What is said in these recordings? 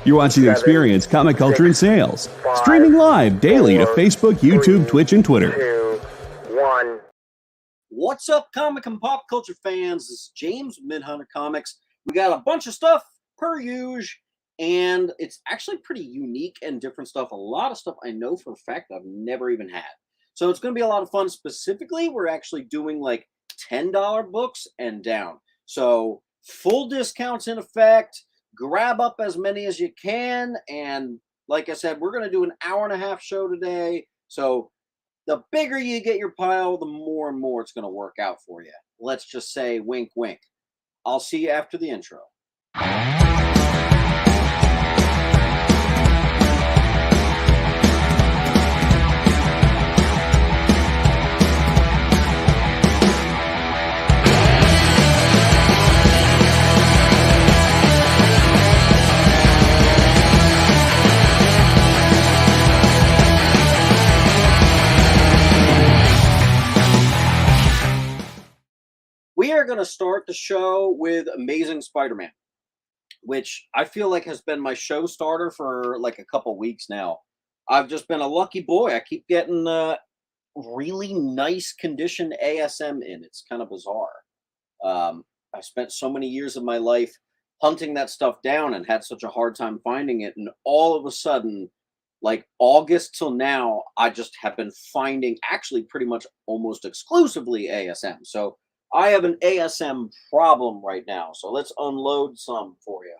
You're watching Experience Comic Culture and Sales, streaming live daily to Facebook, YouTube, Twitch, and Twitter. 2, 1. What's up, comic and pop culture fans? This is James with Midhunter Comics. We got a bunch of stuff, per usual, and it's actually pretty unique and different stuff. A lot of stuff I know for a fact I've never even had. So it's going to be a lot of fun. Specifically, we're actually doing like $10 books and down. So full discounts in effect. Grab up as many as you can. And like I said, we're going to do an hour-and-a-half show today. So the bigger you get your pile, the more and more it's going to work out for you. Let's just say wink, wink. I'll see you after the intro. We are going to start the show with Amazing Spider-Man, which I feel like has been my show starter for like a couple weeks now. I've just been a lucky boy. I keep getting really nice condition ASM in. It's kind of bizarre. I spent so many years of my life hunting that stuff down and had such a hard time finding it. And all of a sudden, like August till now, I just have been finding actually pretty much almost exclusively ASM. So I have an ASM problem right now, so let's unload some for you.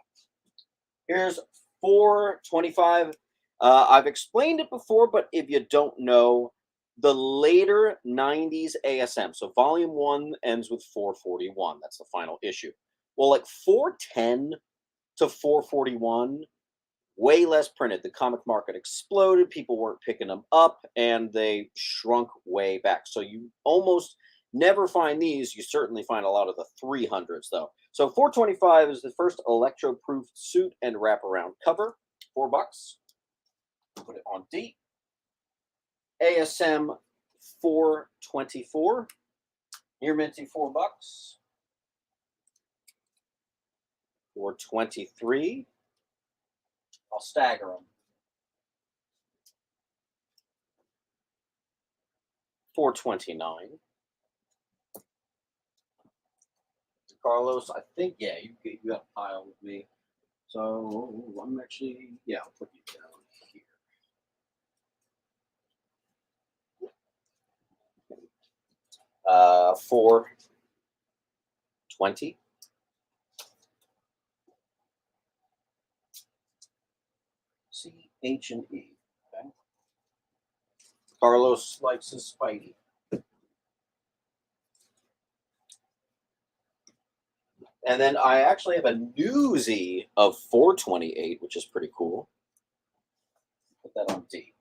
Here's 425. I've explained it before, but if you don't know, the later 90s ASM, so volume 1 ends with 441. That's the final issue. Well, like 410 to 441, way less printed. The comic market exploded. People weren't picking them up, and they shrunk way back. So you almost never find these. You certainly find a lot of the 300s, though. So 425 is the first electro-proof suit and wraparound cover. $4. Put it on D. ASM 424. You're minting $4. 423. I'll stagger them. 429. Carlos, I think, yeah, you got a pile with me. So I'm actually, yeah, I'll put you down here. 420. C, H, and E. Okay. Carlos likes his Spidey. And then I actually have a newsie of 428, which is pretty cool. Put that on D.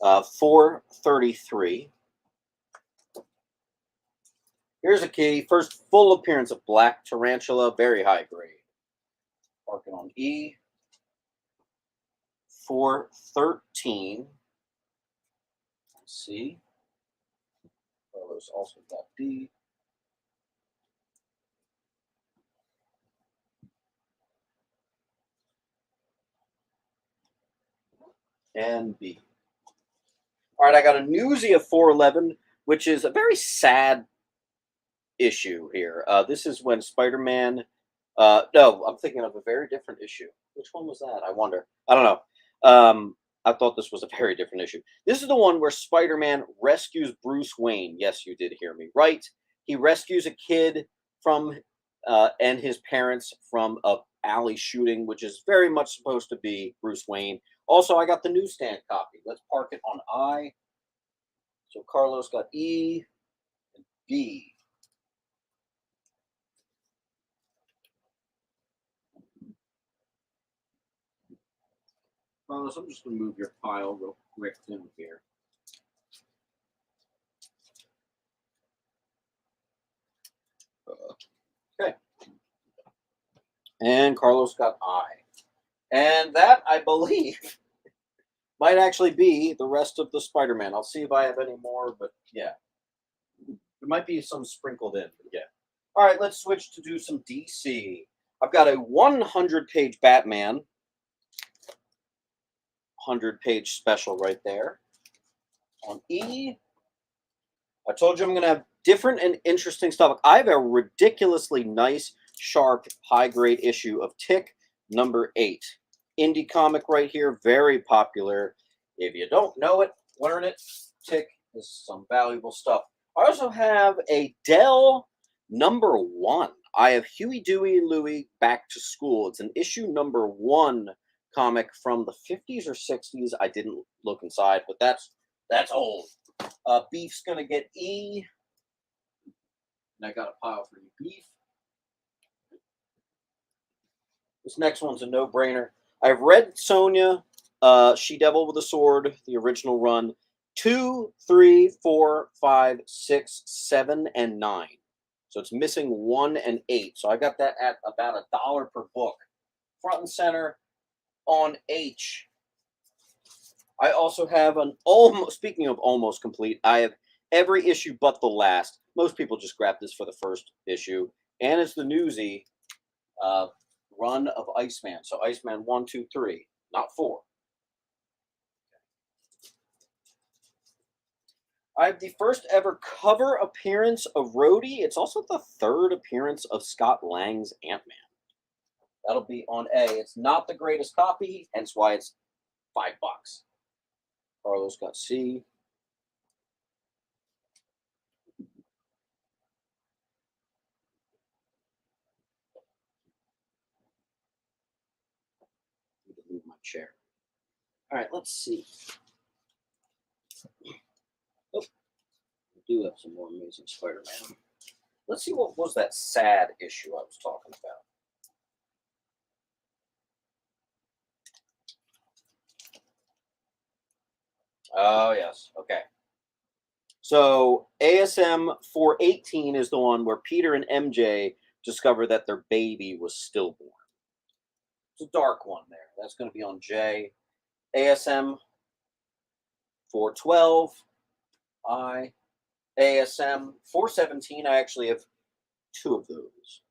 433. Here's a key. First full appearance of Black Tarantula, very high grade. Marking on E. 413. C. Carlos also got D. And B. All right, I got a newsie of 411, which is a very sad issue here. This is when Spider-Man... no, I'm thinking of a very different issue. Which one was that? I wonder. I don't know. I thought this was a very different issue. This is the one where Spider-Man rescues Bruce Wayne. Yes, you did hear me right. He rescues a kid from and his parents from a alley shooting, which is very much supposed to be Bruce Wayne. Also, I got the newsstand copy. Let's park it on I. So Carlos got E and B. Carlos, I'm just going to move your pile real quick in here. Okay. And Carlos got I. And that, I believe, might actually be the rest of the Spider-Man. I'll see if I have any more, but yeah. There might be some sprinkled in, but yeah. All right, let's switch to do some DC. I've got a 100-page Batman. 100-page special right there. On E, I told you I'm going to have different and interesting stuff. I have a ridiculously nice, sharp, high-grade issue of Tick number 8. Indie comic right here, very popular. If you don't know it, learn it. Tick is some valuable stuff. I also have a Dell number 1. I have Huey, Dewey, and Louie Back to School. It's an issue number 1 comic from the 50s or 60s. I didn't look inside, but that's old. Beef's going to get E. And I got a pile for you, Beef. This next one's a no-brainer. I've read Sonya, She-Devil with a Sword, the original run, 2, 3, 4, 5, 6, 7, and 9. So it's missing 1 and 8. So I got that at about $1 per book. Front and center on H. I also have an almost, speaking of almost complete, I have every issue but the last. Most people just grab this for the first issue. And it's the Newsy run of Iceman. So Iceman 1, 2, 3, not 4. I have the first ever cover appearance of Rhodey. It's also the 3rd appearance of Scott Lang's Ant-Man. That'll be on A. It's not the greatest copy, hence why it's $5. Carlos got C. I need to move my chair. All right, let's see. Oh, we do have some more Amazing Spider-Man. Let's see what was that sad issue I was talking about. Oh, yes. Okay. So ASM 418 is the one where Peter and MJ discover that their baby was stillborn. It's a dark one there. That's going to be on J. ASM 412, I. ASM 417, I actually have 2 of those.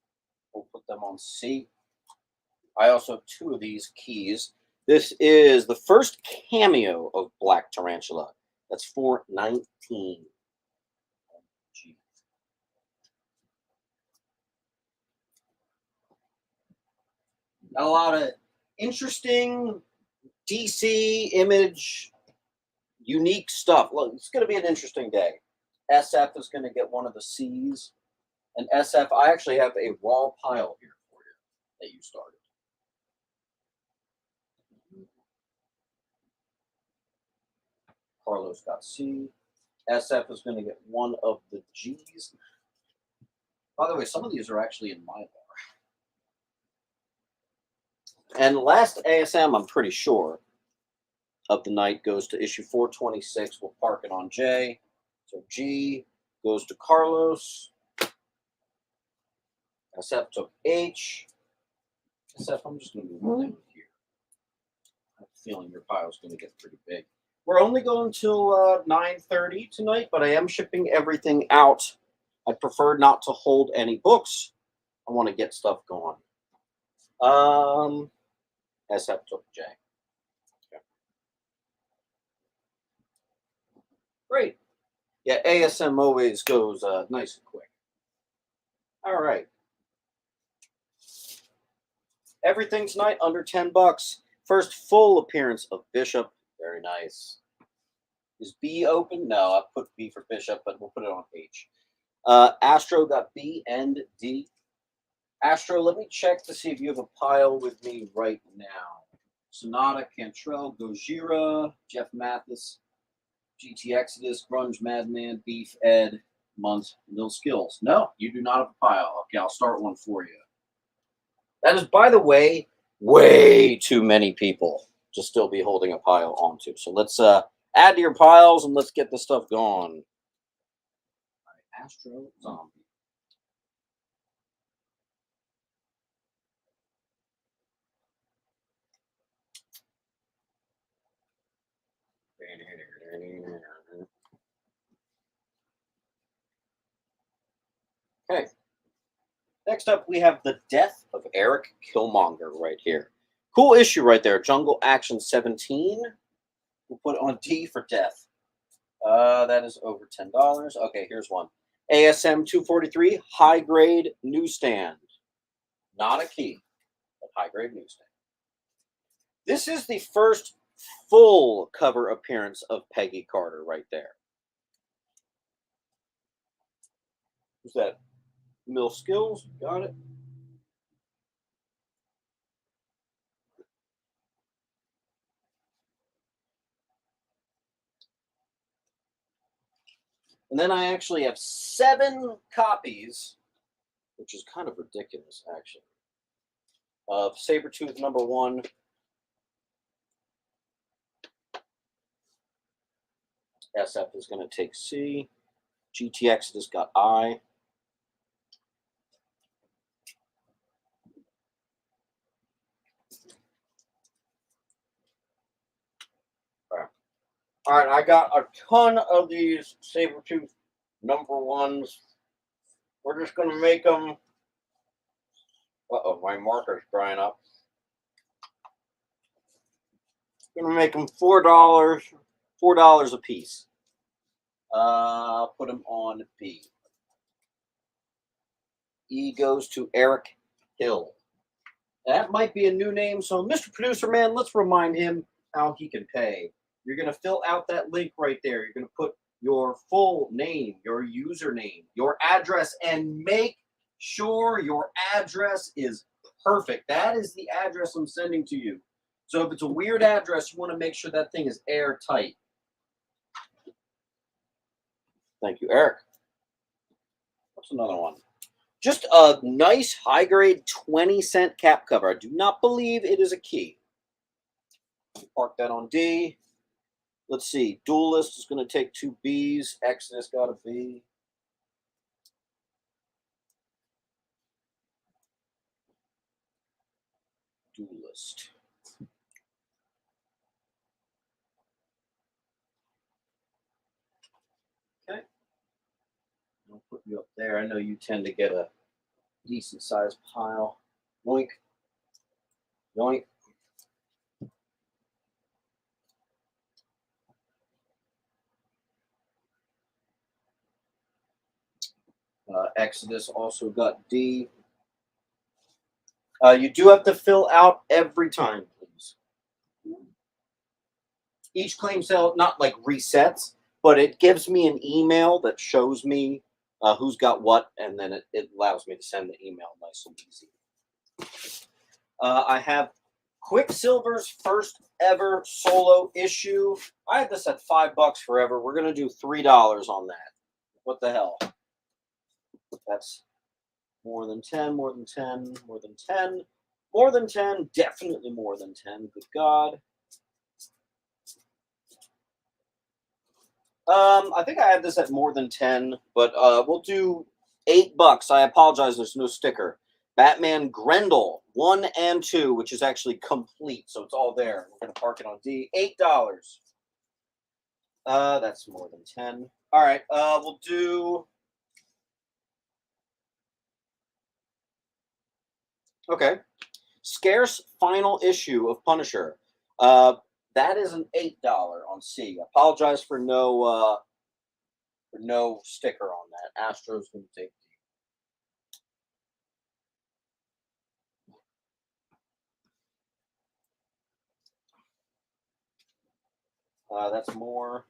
We'll put them on C. I also have 2 of these keys. This is the first cameo of Black Tarantula. That's 419. G. Got a lot of interesting DC Image, unique stuff. Look, it's going to be an interesting day. SF is going to get one of the C's. And SF, I actually have a raw pile here for you that you started. Carlos got C. SF is going to get one of the G's. By the way, some of these are actually in my bar. And last ASM, I'm pretty sure, of the night goes to issue 426. We'll park it on J. So G goes to Carlos. SF took H. SF, I'm just going to move one down here. I have a feeling your pile is going to get pretty big. We're only going till 9:30 tonight, but I am shipping everything out. I prefer not to hold any books. I want to get stuff going. SF took J. Okay. Great. Yeah, ASM always goes nice and quick. All right. Everything tonight under $10. First full appearance of Bishop. Very nice. Is B open? No, I put B for Bishop, but we'll put it on H. Astro got B and D. Astro, let me check to see if you have a pile with me right now. Sonata, Cantrell, Gojira, Jeff Mathis, GT Exodus, Grunge Madman, Beef, Ed, Munt, Nil Skills. No, you do not have a pile. Okay, I'll start one for you. That is, by the way, way too many people to still be holding a pile onto. So let's add to your piles and let's get this stuff going. All right, Astro Zombie. Okay. Next up, we have The Death of Eric Killmonger right here. Cool issue right there. Jungle Action 17. We'll put on D for death. That is over $10. Okay, here's one. ASM 243 high grade newsstand. Not a key, but high grade newsstand. This is the first full cover appearance of Peggy Carter right there. Who's that? Mill Skills. Got it. And then I actually have 7 copies, which is kind of ridiculous, actually, of Sabretooth #1. SF is going to take C. GTX has got I. All right, I got a ton of these Sabretooth #1s. We're just going to make them. Uh-oh, my marker's drying up. Going to make them $4 a piece. Put them on B. E goes to Eric Hill. That might be a new name. So, Mr. Producer Man, let's remind him how he can pay. You're going to fill out that link right there. You're going to put your full name, your username, your address, and make sure your address is perfect. That is the address I'm sending to you. So if it's a weird address, you want to make sure that thing is airtight. Thank you, Eric. What's another one? Just a nice high-grade 20-cent cap cover. I do not believe it is a key. Park that on D. Let's see. Duelist is going to take 2 Bs. Exodus got a B. Duelist. Okay. I'll put you up there. I know you tend to get a decent sized pile. Yoink. Yoink. Exodus also got D. You do have to fill out every time, please. Each claim sale, not like resets, but it gives me an email that shows me who's got what, and then it allows me to send the email nice and easy. I have Quicksilver's first ever solo issue. I had this at $5 forever. We're going to do $3 on that. What the hell? That's more than 10, more than 10, more than 10, more than 10, definitely more than 10. Good God. I think I had this at more than 10, but we'll do $8. I apologize, there's no sticker. Batman Grendel 1 and 2, which is actually complete, so it's all there. We're gonna park it on D. $8. That's more than 10. All right, we'll do. Okay, scarce final issue of Punisher. That is an $8 on C. Apologize for no sticker on that. Astro's gonna take D. That's more.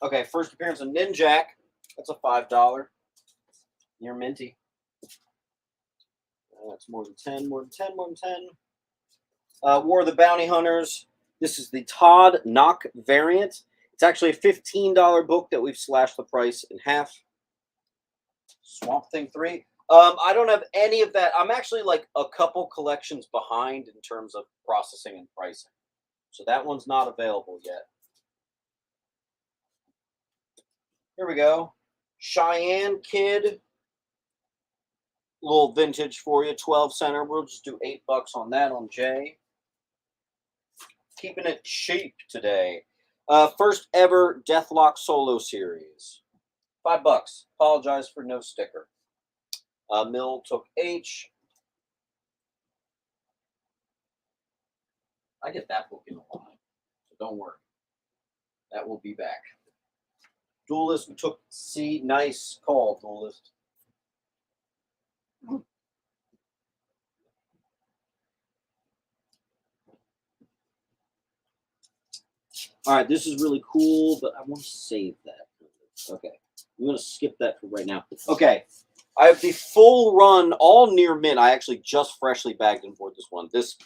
Okay, first appearance of Ninjak. That's a $5. Near minty. That's more than 10, more than 10, more than 10. War of the Bounty Hunters. This is the Todd Knock variant. It's actually a $15 book that we've slashed the price in half. Swamp Thing 3. I don't have any of that. I'm actually like a couple collections behind in terms of processing and pricing. So that one's not available yet. Here we go. Cheyenne Kid. Little vintage for you. 12 center. We'll just do $8 on that on J. Keeping it cheap today. First ever Deathlock solo series. $5. Apologize for no sticker. Mill took H. I get that book in a while, so don't worry. That will be back. Duelist, we took C. Nice call, Duelist. All right, this is really cool, but I want to save that. Okay, I'm going to skip that for right now. Okay, I have the full run, all near mint. I actually just freshly bagged and board this one. This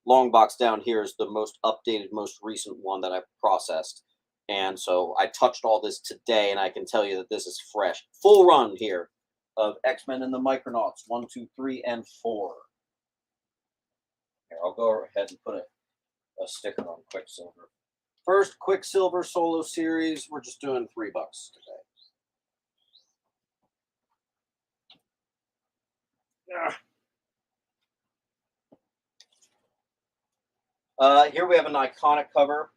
long box down here is the most updated, most recent one that I've processed. And so I touched all this today, and I can tell you that this is fresh. Full run here of X-Men and the Micronauts 1, 2, 3, and 4. Here, I'll go ahead and put a sticker on Quicksilver. First Quicksilver solo series, we're just doing $3 today. Here we have an iconic cover.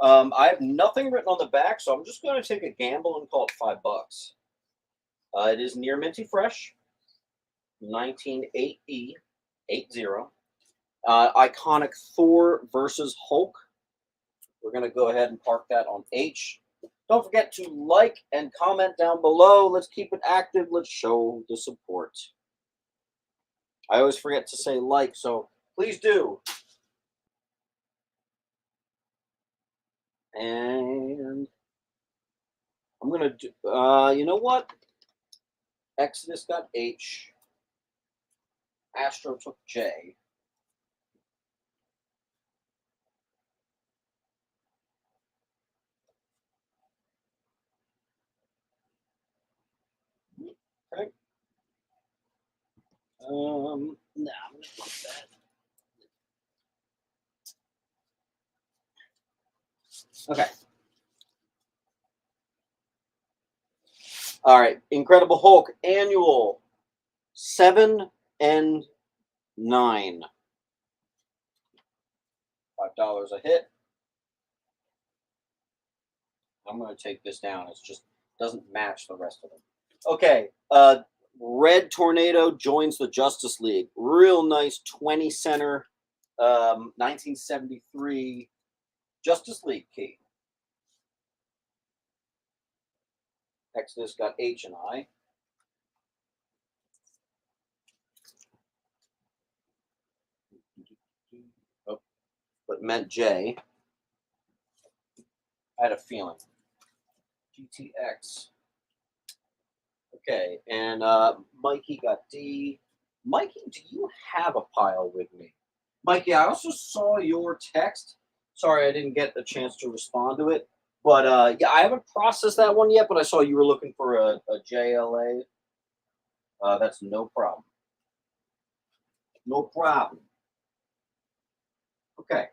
I have nothing written on the back, so I'm just going to take a gamble and call it $5. It is near minty fresh, 1980. Iconic Thor versus Hulk. We're going to go ahead and park that on H. Don't forget to like and comment down below. Let's keep it active. Let's show the support. I always forget to say like, so please do. And I'm going to do, you know what? Exodus got H. Astro took J. Okay. Nah, I'm going to put that. Okay. All right. Incredible Hulk annual 7 and 9. $5 a hit. I'm going to take this down. It just doesn't match the rest of them. Okay. Red Tornado joins the Justice League. Real nice 20 center 1973 Justice League key. Exodus got H and I. Oh, but meant J. I had a feeling. GTX. Okay, and Mikey got D. Mikey, do you have a pile with me? Mikey, I also saw your text. Sorry, I didn't get a chance to respond to it. But yeah, I haven't processed that one yet, but I saw you were looking for a JLA. That's no problem. No problem. Okay.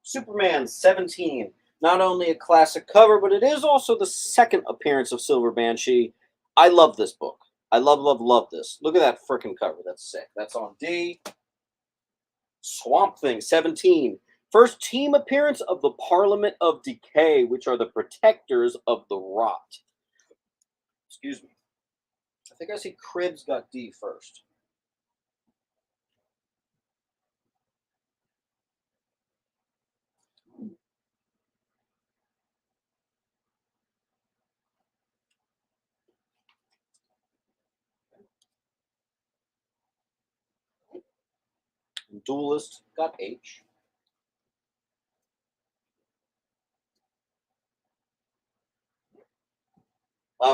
Superman 17. Not only a classic cover, but it is also the second appearance of Silver Banshee. I love this book. I love this. Look at that freaking cover. That's sick. That's on D. Swamp Thing 17. First team appearance of the Parliament of Decay, which are the protectors of the rot. Excuse me. I think I see Cribs got D first. Duelist got H.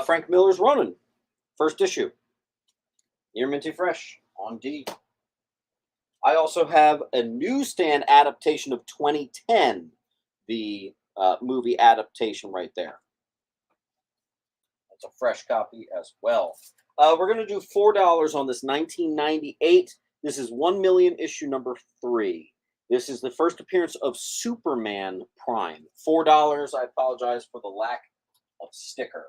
Frank Miller's Ronin. First issue. Near minty fresh on D. I also have a newsstand adaptation of 2010, the movie adaptation right there. That's a fresh copy as well. We're going to do $4 on this 1998. This is 1 million issue number 3. This is the first appearance of Superman Prime. $4. I apologize for the lack of sticker.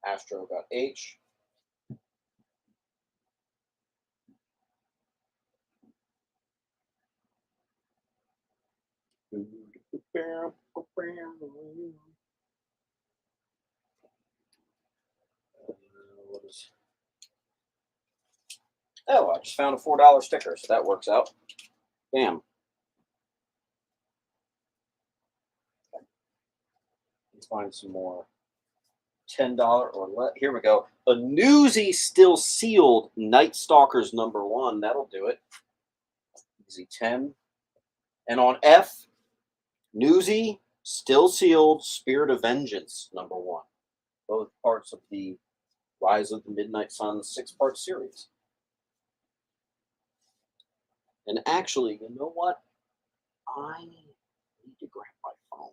Astro got H. Oh, I just found a $4 sticker, so that works out. Bam. Let's find some more $10 or less. Here we go. A Newsy still sealed Night Stalkers #1. That'll do it. Easy 10. And on F, Newsy still sealed Spirit of Vengeance #1. Both parts of the Rise of the Midnight Sun 6-part series. And actually, you know what? I need to grab my phone.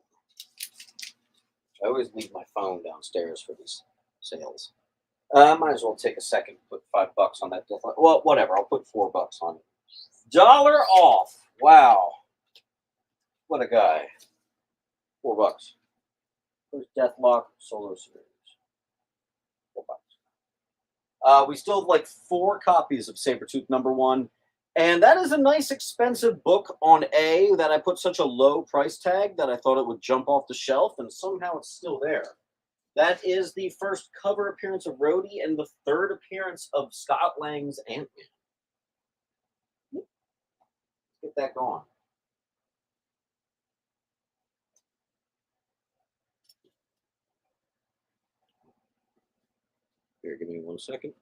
I always leave my phone downstairs for these sales. I might as well take a second and put $5 on that. Well, whatever. I'll put $4 on it. $1 off. Wow. What a guy. $4. There's Deathlock Solo Series. $4. We still have like 4 copies of Sabretooth #1. And that is a nice expensive book on A that I put such a low price tag that I thought it would jump off the shelf, and somehow it's still there. That is the first cover appearance of Rhodey and the 3rd appearance of Scott Lang's Ant-Man. Get that going. Here, give me 1 second.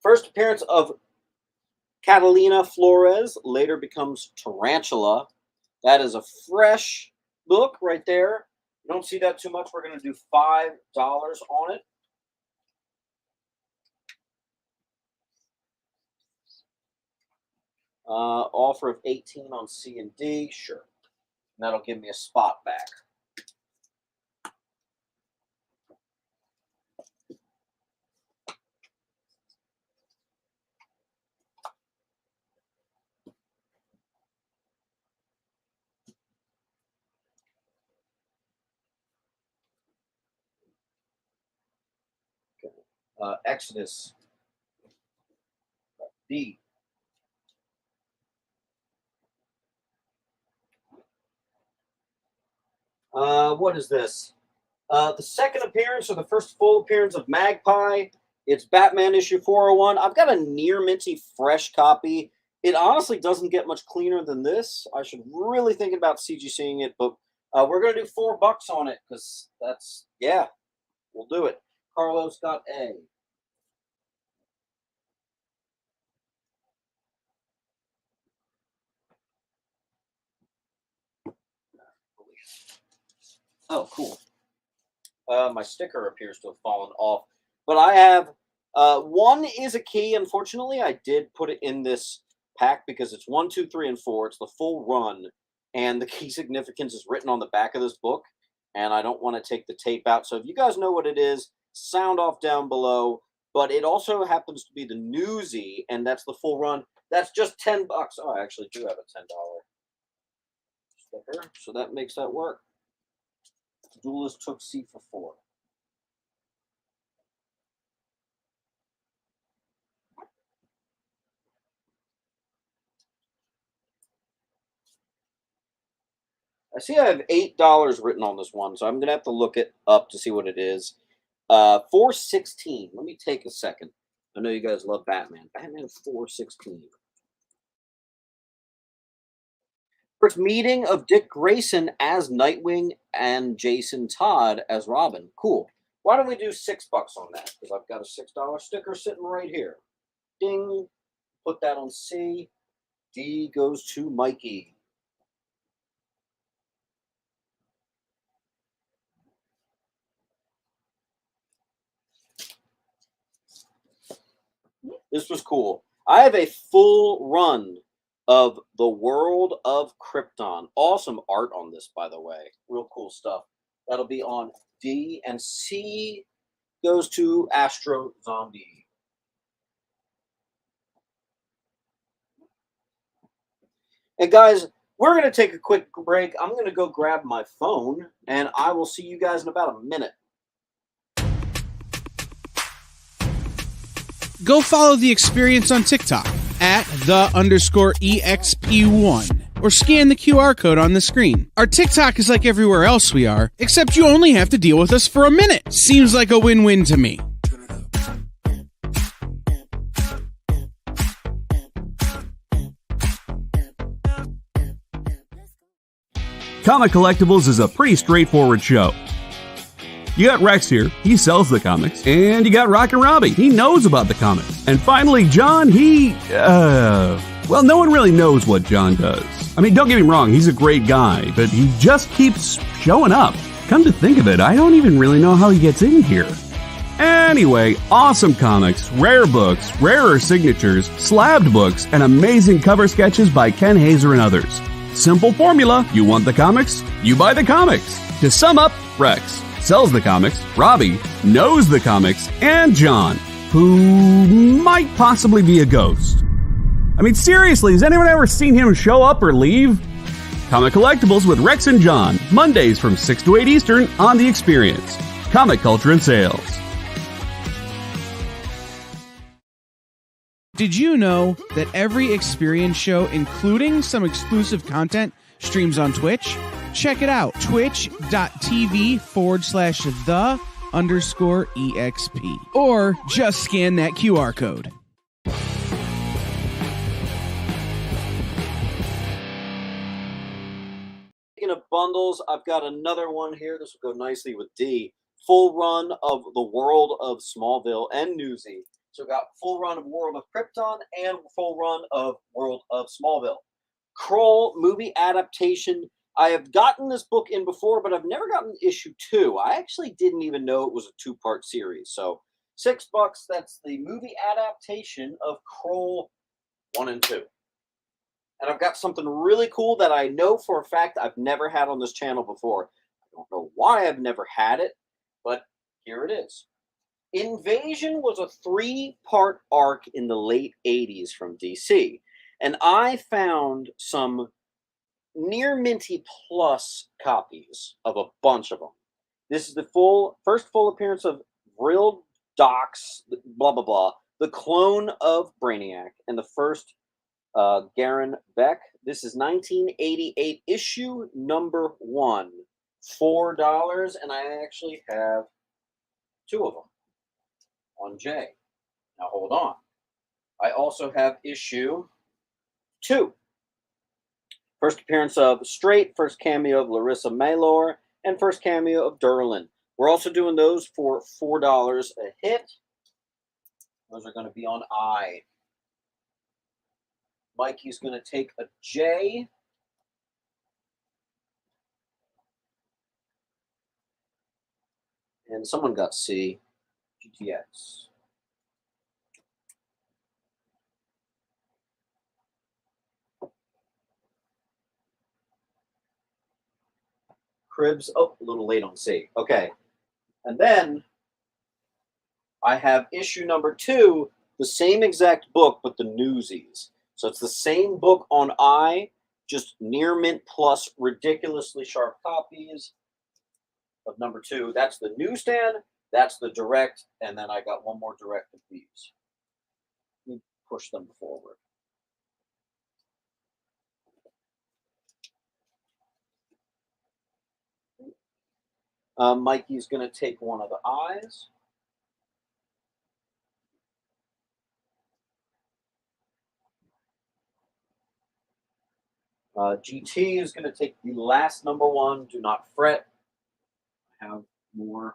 First appearance of Catalina Flores, later becomes Tarantula. That is a fresh look right there. You don't see that too much. We're going to do $5 on it. Offer of 18 on C and D, sure. And that'll give me a spot back. Exodus D. What is this? The second appearance or the first full appearance of Magpie. It's Batman issue 401. I've got a near minty fresh copy. It honestly doesn't get much cleaner than this. I should really think about CGCing it, but we're going to do $4 on it because that's, yeah, we'll do it. Carlos got A. Oh, cool. My sticker appears to have fallen off. But I have, 1 is a key. Unfortunately, I did put it in this pack because it's 1, 2, 3, and 4. It's the full run. And the key significance is written on the back of this book. And I don't want to take the tape out. So if you guys know what it is, sound off down below. But it also happens to be the Newsy, and that's the full run. That's just $10. Oh, I actually do have a $10 sticker. So that makes that work. Duelist took C for 4. I see I have $8 written on this one, so I'm going to have to look it up to see what it is. 416. Let me take a second. I know you guys love Batman. Batman 416. First meeting of Dick Grayson as Nightwing and Jason Todd as Robin. Cool. Why don't we do $6 on that? Because I've got a $6 sticker sitting right here. Ding. Put that on C. D goes to Mikey. This was cool. I have a full run of The World of Krypton. Awesome art on this, by the way. Real cool stuff. That'll be on D, and C goes to Astro Zombie. And guys, we're going to take a quick break. I'm going to go grab my phone, and I will see you guys in about a minute. Go follow the experience on TikTok at @the_EXP1 or scan the QR code on the screen. Our TikTok is like everywhere else we are, except you only have to deal with us for a minute. Seems like a win-win to me. Comic Collectibles is a pretty straightforward show. You got Rex here, he sells the comics, and you got Rockin' Robbie, he knows about the comics. And finally, John, well, no one really knows what John does. I mean, don't get me wrong, he's a great guy, but he just keeps showing up. Come to think of it, I don't even really know how he gets in here. Anyway, awesome comics, rare books, rarer signatures, slabbed books, and amazing cover sketches by Ken Hazer and others. Simple formula, you want the comics, you buy the comics. To sum up, Rex sells the comics, Robbie knows the comics, and John, who might possibly be a ghost. I mean, seriously, has anyone ever seen him show up or leave? Comic Collectibles with Rex and John, Mondays from 6 to 8 Eastern on The Experience. Comic Culture and Sales. Did you know that every Experience show, including some exclusive content, streams on Twitch? Check it out, twitch.tv/the_EXP. Or just scan that QR code. Speaking of bundles, I've got another one here. This will go nicely with D. Full run of The World of Smallville and Newsy. So we've got full run of World of Krypton and full run of World of Smallville. Kroll movie adaptation. I have gotten this book in before, but I've never gotten issue 2. I actually didn't even know it was a 2-part series. So $6, that's the movie adaptation of Kroll 1 and 2. And I've got something really cool that I know for a fact I've never had on this channel before. I don't know why I've never had it, but here it is. Invasion was a 3-part arc in the late 80s from DC. And I found some near minty plus copies of a bunch of them. This is the first full appearance of Vril Dox, blah, blah, blah, the clone of Brainiac, and the first Garen Beck. This is 1988 issue number 1, $4, and I actually have 2 of them on J. Now hold on. I also have issue 2. First appearance of Straight, first cameo of Larissa Maylor, and first cameo of Derlin. We're also doing those for $4 a hit. Those are going to be on I. Mikey's going to take a J. And someone got C. GTX. Cribs. Oh, a little late on C. Okay. And then I have issue number 2, the same exact book, but the Newsies. So it's the same book on I, just near mint plus ridiculously sharp copies of number 2. That's the newsstand. That's the direct. And then I got one more direct of these. Let me push them forward. Mikey's going to take one of the eyes. GT is going to take the last number 1. Do not fret. I have more.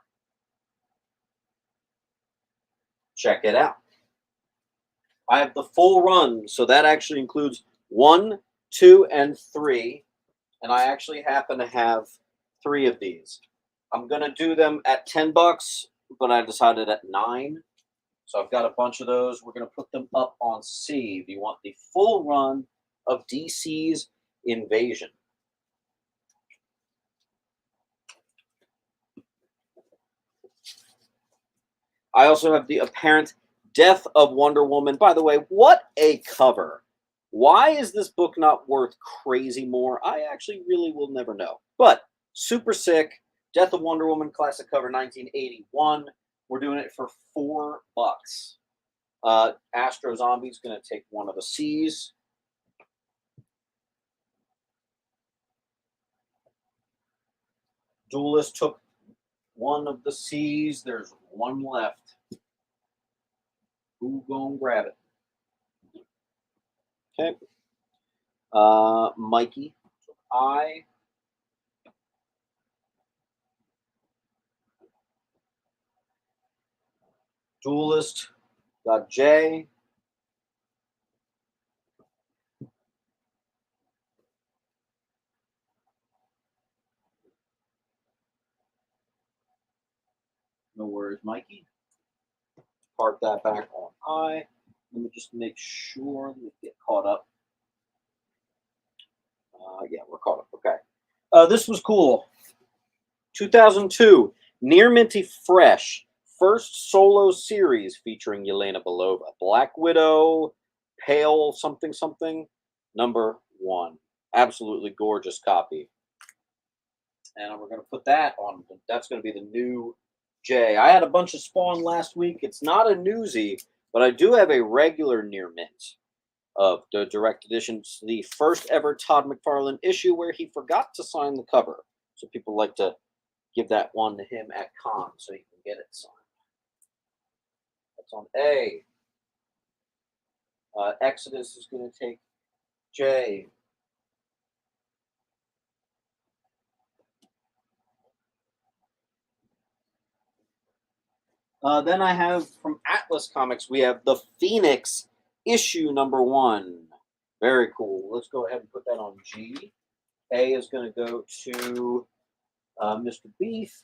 Check it out. I have the full run, so that actually includes 1, 2, and 3. And I actually happen to have 3 of these. I'm going to do them at $10, but I decided at 9. So I've got a bunch of those. We're going to put them up on C. If you want the full run of DC's Invasion. I also have the apparent death of Wonder Woman. By the way, what a cover. Why is this book not worth crazy more? I actually really will never know. But super sick. Death of Wonder Woman, classic cover, 1981. We're doing it for $4. Astro Zombie's going to take one of the C's. Duelist took one of the C's. There's one left. Who gonna grab it? Okay. Mikey took I. Duelist got J. No worries, Mikey. Park that back on I. Let me just make sure we get caught up. Yeah, we're caught up. Okay. This was cool. 2002, Near Minty Fresh, first solo series featuring Yelena Belova. Black Widow, Pale something something, #1. Absolutely gorgeous copy. And we're going to put that on. That's going to be the new J. I had a bunch of Spawn last week. It's not a newsie, but I do have a regular Near Mint of the direct edition. It's the first ever Todd McFarlane issue where he forgot to sign the cover. So people like to give that one to him at con so he can get it signed. That's on A. Exodus is going to take J. Then I have from Atlas Comics, we have The Phoenix issue #1. Very cool. Let's go ahead and put that on G. A is going to go to Mr. Beef.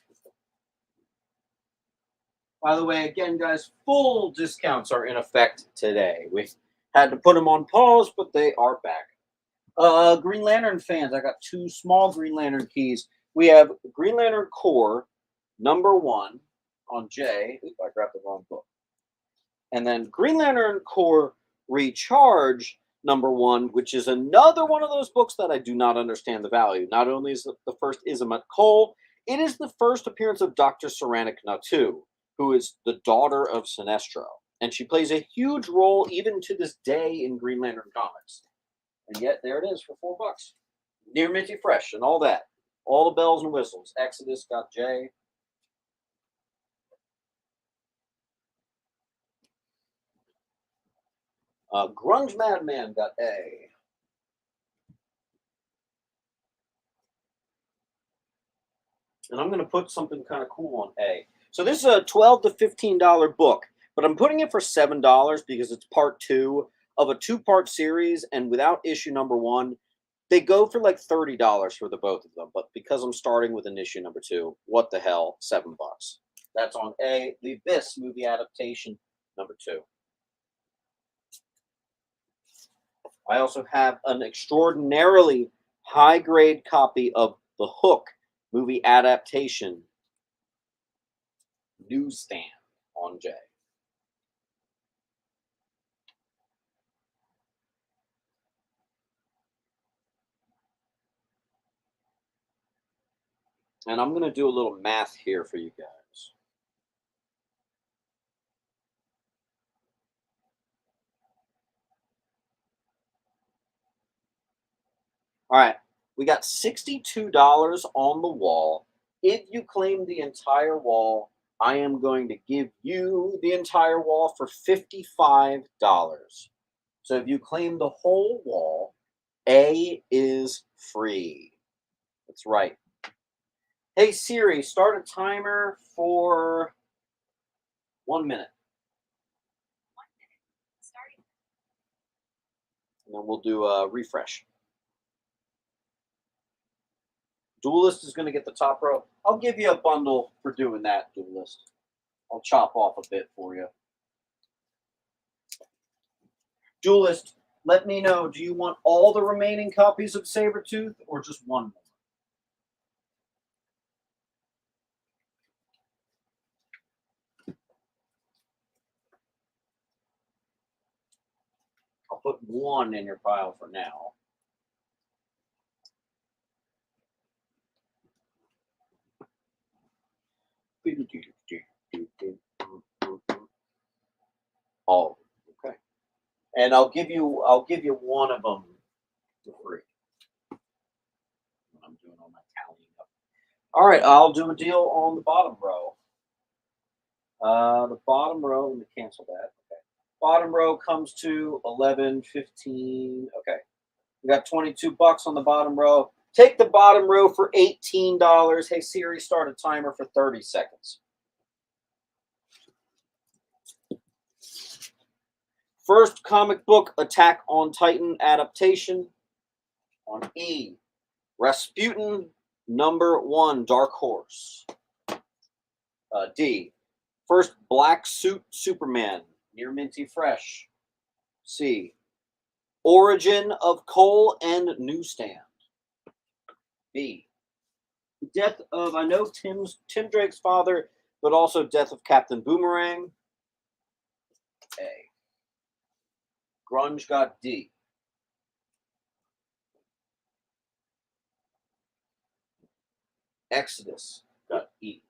By the way, again, guys, full discounts are in effect today. We had to put them on pause, but they are back. Green Lantern fans, I got 2 small Green Lantern keys. We have Green Lantern Corps #1 on J. Oops, I grabbed the wrong book. And then Green Lantern Corps Recharge #1, which is another one of those books that I do not understand the value. Not only is the first Izamet Cole, it is the first appearance of Dr. Saranac Natu, who is the daughter of Sinestro. And she plays a huge role even to this day in Green Lantern comics. And yet, there it is for $4. Near Minty Fresh and all that. All the bells and whistles. Exodus got J. Grunge Madman got A. And I'm going to put something kind of cool on A. So this is a $12 to $15 book, but I'm putting it for $7 because it's part 2 of a 2-part series, and without issue #1, they go for like $30 for the both of them. But because I'm starting with an issue #2, what the hell, $7. That's on A. The Abyss movie adaptation #2. I also have an extraordinarily high-grade copy of The Hook movie adaptation newsstand on J. And I'm going to do a little math here for you guys. All right, we got $62 on the wall. If you claim the entire wall, I am going to give you the entire wall for $55. So if you claim the whole wall, A is free. That's right. Hey Siri, start a timer for 1 minute. 1 minute. Starting. And then we'll do a refresh. Duelist is going to get the top row. I'll give you a bundle for doing that, Duelist. I'll chop off a bit for you. Duelist, let me know, do you want all the remaining copies of Sabretooth or just one more? I'll put one in your pile for now. Oh, okay. And I'll give you one of them for free. What I'm doing on my tallying up. All right, I'll do a deal on the bottom row. The bottom row, let me cancel that. Okay. Bottom row comes to 11, 15. Okay. We got 22 bucks on the bottom row. Take the bottom row for $18. Hey Siri, start a timer for 30 seconds. First comic book, Attack on Titan adaptation on E. Rasputin #1, Dark Horse. D. First Black Suit Superman, Near Minty Fresh. C. Origin of Coal and Newsstand. B. Death of, I know Tim Drake's father, but also Death of Captain Boomerang. A. Grunge got D. Exodus got E.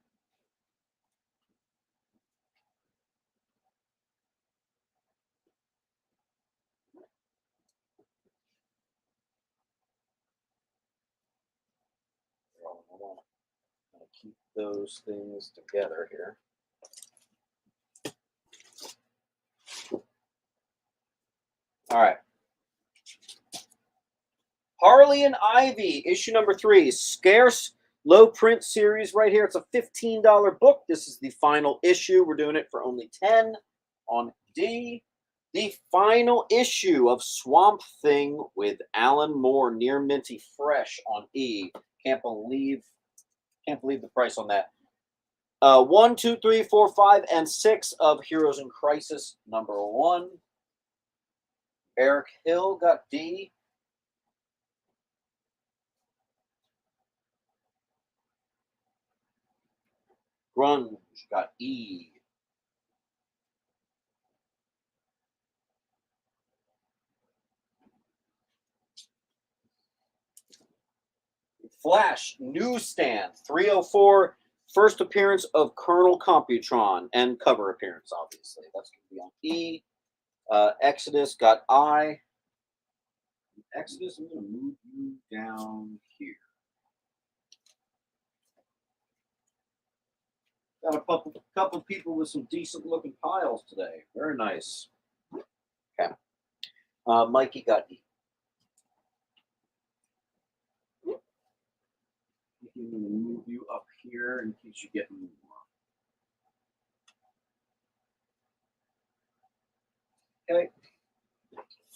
I'm going to keep those things together here. All right. Harley and Ivy, issue #3, scarce low print series right here. It's a $15 book. This is the final issue. We're doing it for only 10 on D. The final issue of Swamp Thing with Alan Moore, Near Minty Fresh on E. Can't believe the price on that. 1, 2, 3, 4, 5, and 6 of Heroes in Crisis #1. Eric Hill got D. Grunge got E. Flash Newsstand 304, first appearance of Colonel Computron and cover appearance, obviously. That's going to be on E. Exodus got I. Exodus, I'm going to move you down here. Got a couple people with some decent looking piles today. Very nice. Okay. Mikey got E. I'm going to move you up here in case you get more. Okay.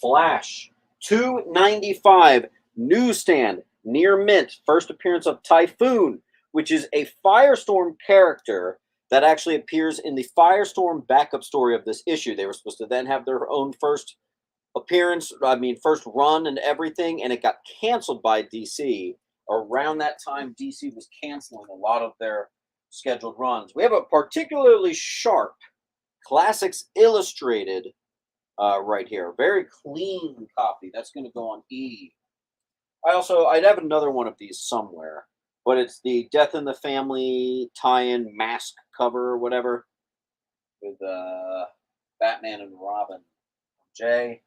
Flash $2.95 newsstand near mint. First appearance of Typhoon, which is a Firestorm character that actually appears in the Firestorm backup story of this issue. They were supposed to then have their own first appearance, first run and everything, and it got canceled by DC. Around that time, DC was canceling a lot of their scheduled runs. We have a particularly sharp Classics Illustrated right here. Very clean copy. That's going to go on E. I'd have another one of these somewhere, but it's the Death in the Family tie-in mask cover or whatever with Batman and Robin. J.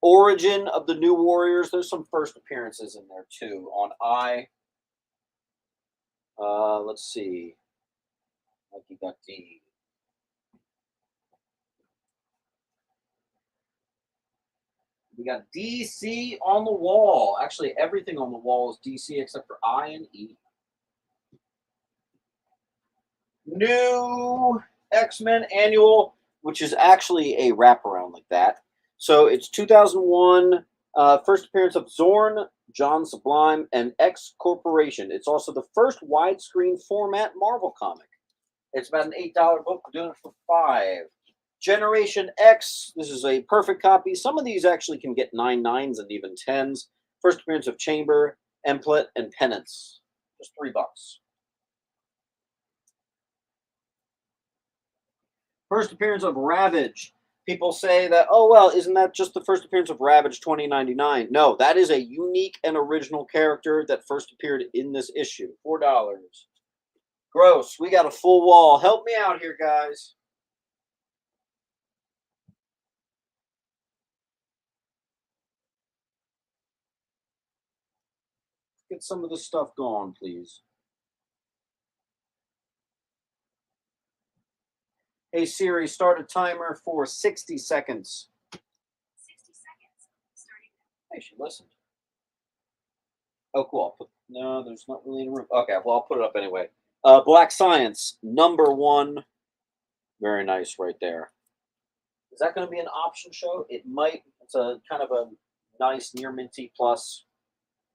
Origin of the New Warriors. There's some first appearances in there too on I. Let's see. Like you got D. We got DC on the wall. Actually, everything on the wall is DC except for I and E. New X-Men Annual, which is actually a wraparound like that. So it's 2001, first appearance of Zorn, John Sublime, and X Corporation. It's also the first widescreen format Marvel comic. It's about an $8 book. We're doing it for $5. Generation X, this is a perfect copy. Some of these actually can get 9.9s and even 10s. First appearance of Chamber, Emplet, and Penance. Just $3. First appearance of Ravage. People say that, oh, well, isn't that just the first appearance of Ravage 2099? No, that is a unique and original character that first appeared in this issue. $4. Gross. We got a full wall. Help me out here, guys. Get some of this stuff going, please. Hey Siri, start a timer for 60 seconds. 60 seconds. Starting now. Hey, she listened. Oh, cool. No, there's not really any room. Okay, well, I'll put it up anyway. Black Science, #1. Very nice right there. Is that going to be an option show? It might. It's a kind of a nice near minty plus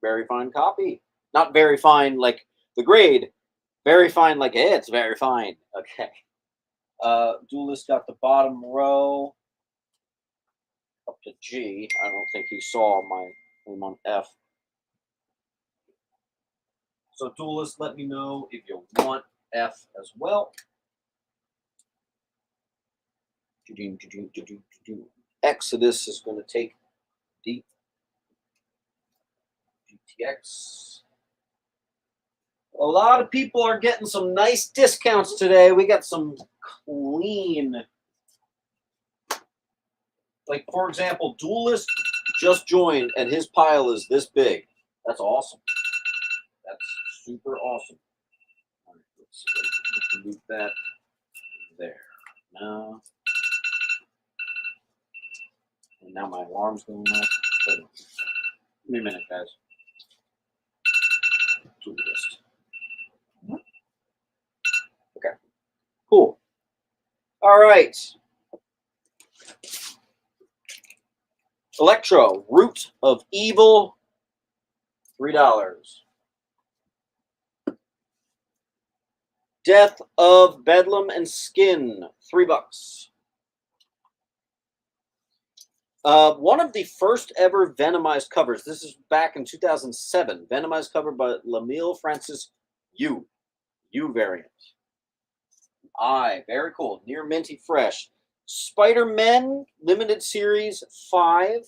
very fine copy. Not very fine like the grade. Very fine like it's very fine. Okay. Duelist got the bottom row up to G. I don't think he saw my name on F. So Duelist, let me know if you want F as well. Exodus is going to take D. GTX. A lot of people are getting some nice discounts today. We got some clean. Like, for example, Duelist just joined and his pile is this big. That's awesome. That's super awesome. All right, let's see. Let's move that there. Now. And now my alarm's going off. Give me a minute, guys. Duelist. Okay. Cool. All right. Electro, Root of Evil, $3. Death of Bedlam and Skin, $3. One of the first ever Venomized covers. This is back in 2007. Venomized cover by Lamille Francis U variant. Very cool. Near minty fresh. Spider-Man limited series 5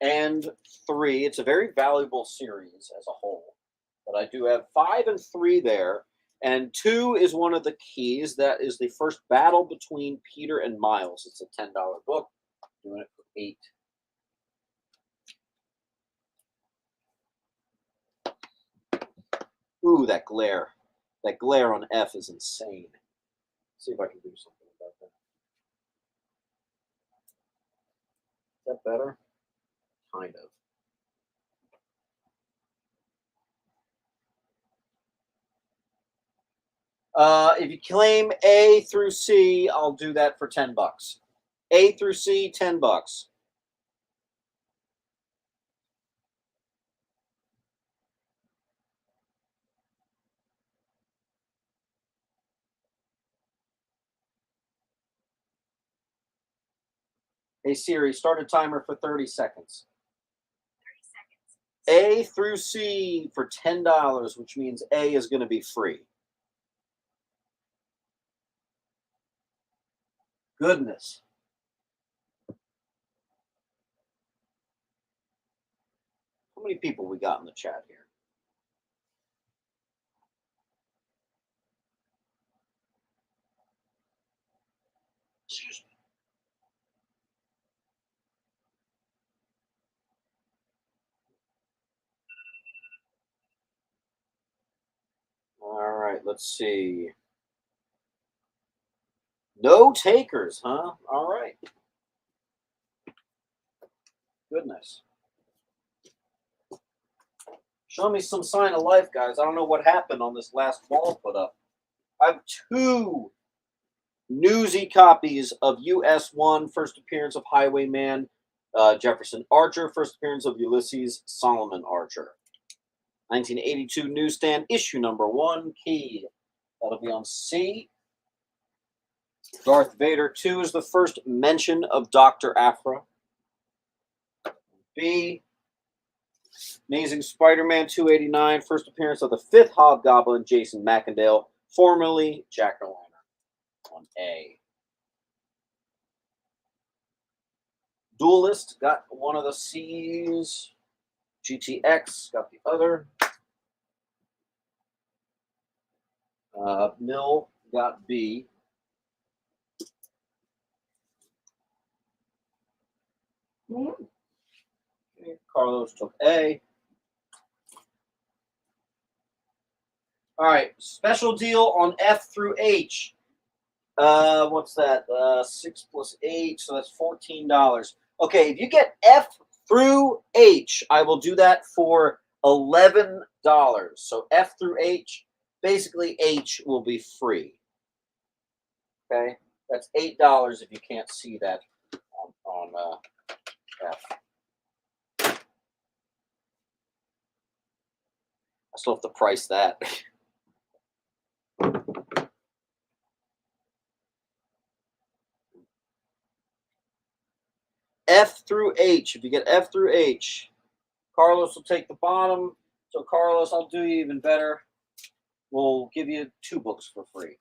and 3. It's a very valuable series as a whole. But I do have 5 and 3 there. And 2 is one of the keys. That is the first battle between Peter and Miles. It's a $10 book. Doing it for 8. Ooh, that glare. That glare on F is insane. Let's see if I can do something about that. Is that better? Kind of. If you claim A through C, I'll do that for $10. A through C, $10. Hey Siri, start a timer for 30 seconds. 30 seconds. A through C for $10, which means A is going to be free. Goodness. How many people we got in the chat here? Excuse me. All right, let's see. No takers, huh? All right. Goodness. Show me some sign of life, guys. I don't know what happened on this last wall put up. I have 2 newsy copies of US1, first appearance of Highwayman, Jefferson Archer, first appearance of Ulysses Solomon Archer. 1982 newsstand, issue #1, key. That'll be on C. Darth Vader 2 is the first mention of Dr. Aphra. B. Amazing Spider-Man 289, first appearance of the 5th Hobgoblin, Jason Macendale, formerly Jack-O-Lantern, on A. Duelist got one of the C's. GTX got the other. Mill got B. Okay, Carlos took A. All right, special deal on F through H. What's that? 6 plus 8, so that's $14. Okay, if you get F through H, I will do that for $11. So F through H, basically H will be free. Okay, that's $8 if you can't see that on F. I still have to price that. F through H. If you get F through H, Carlos will take the bottom. So Carlos, I'll do you even better. We'll give you 2 books for free.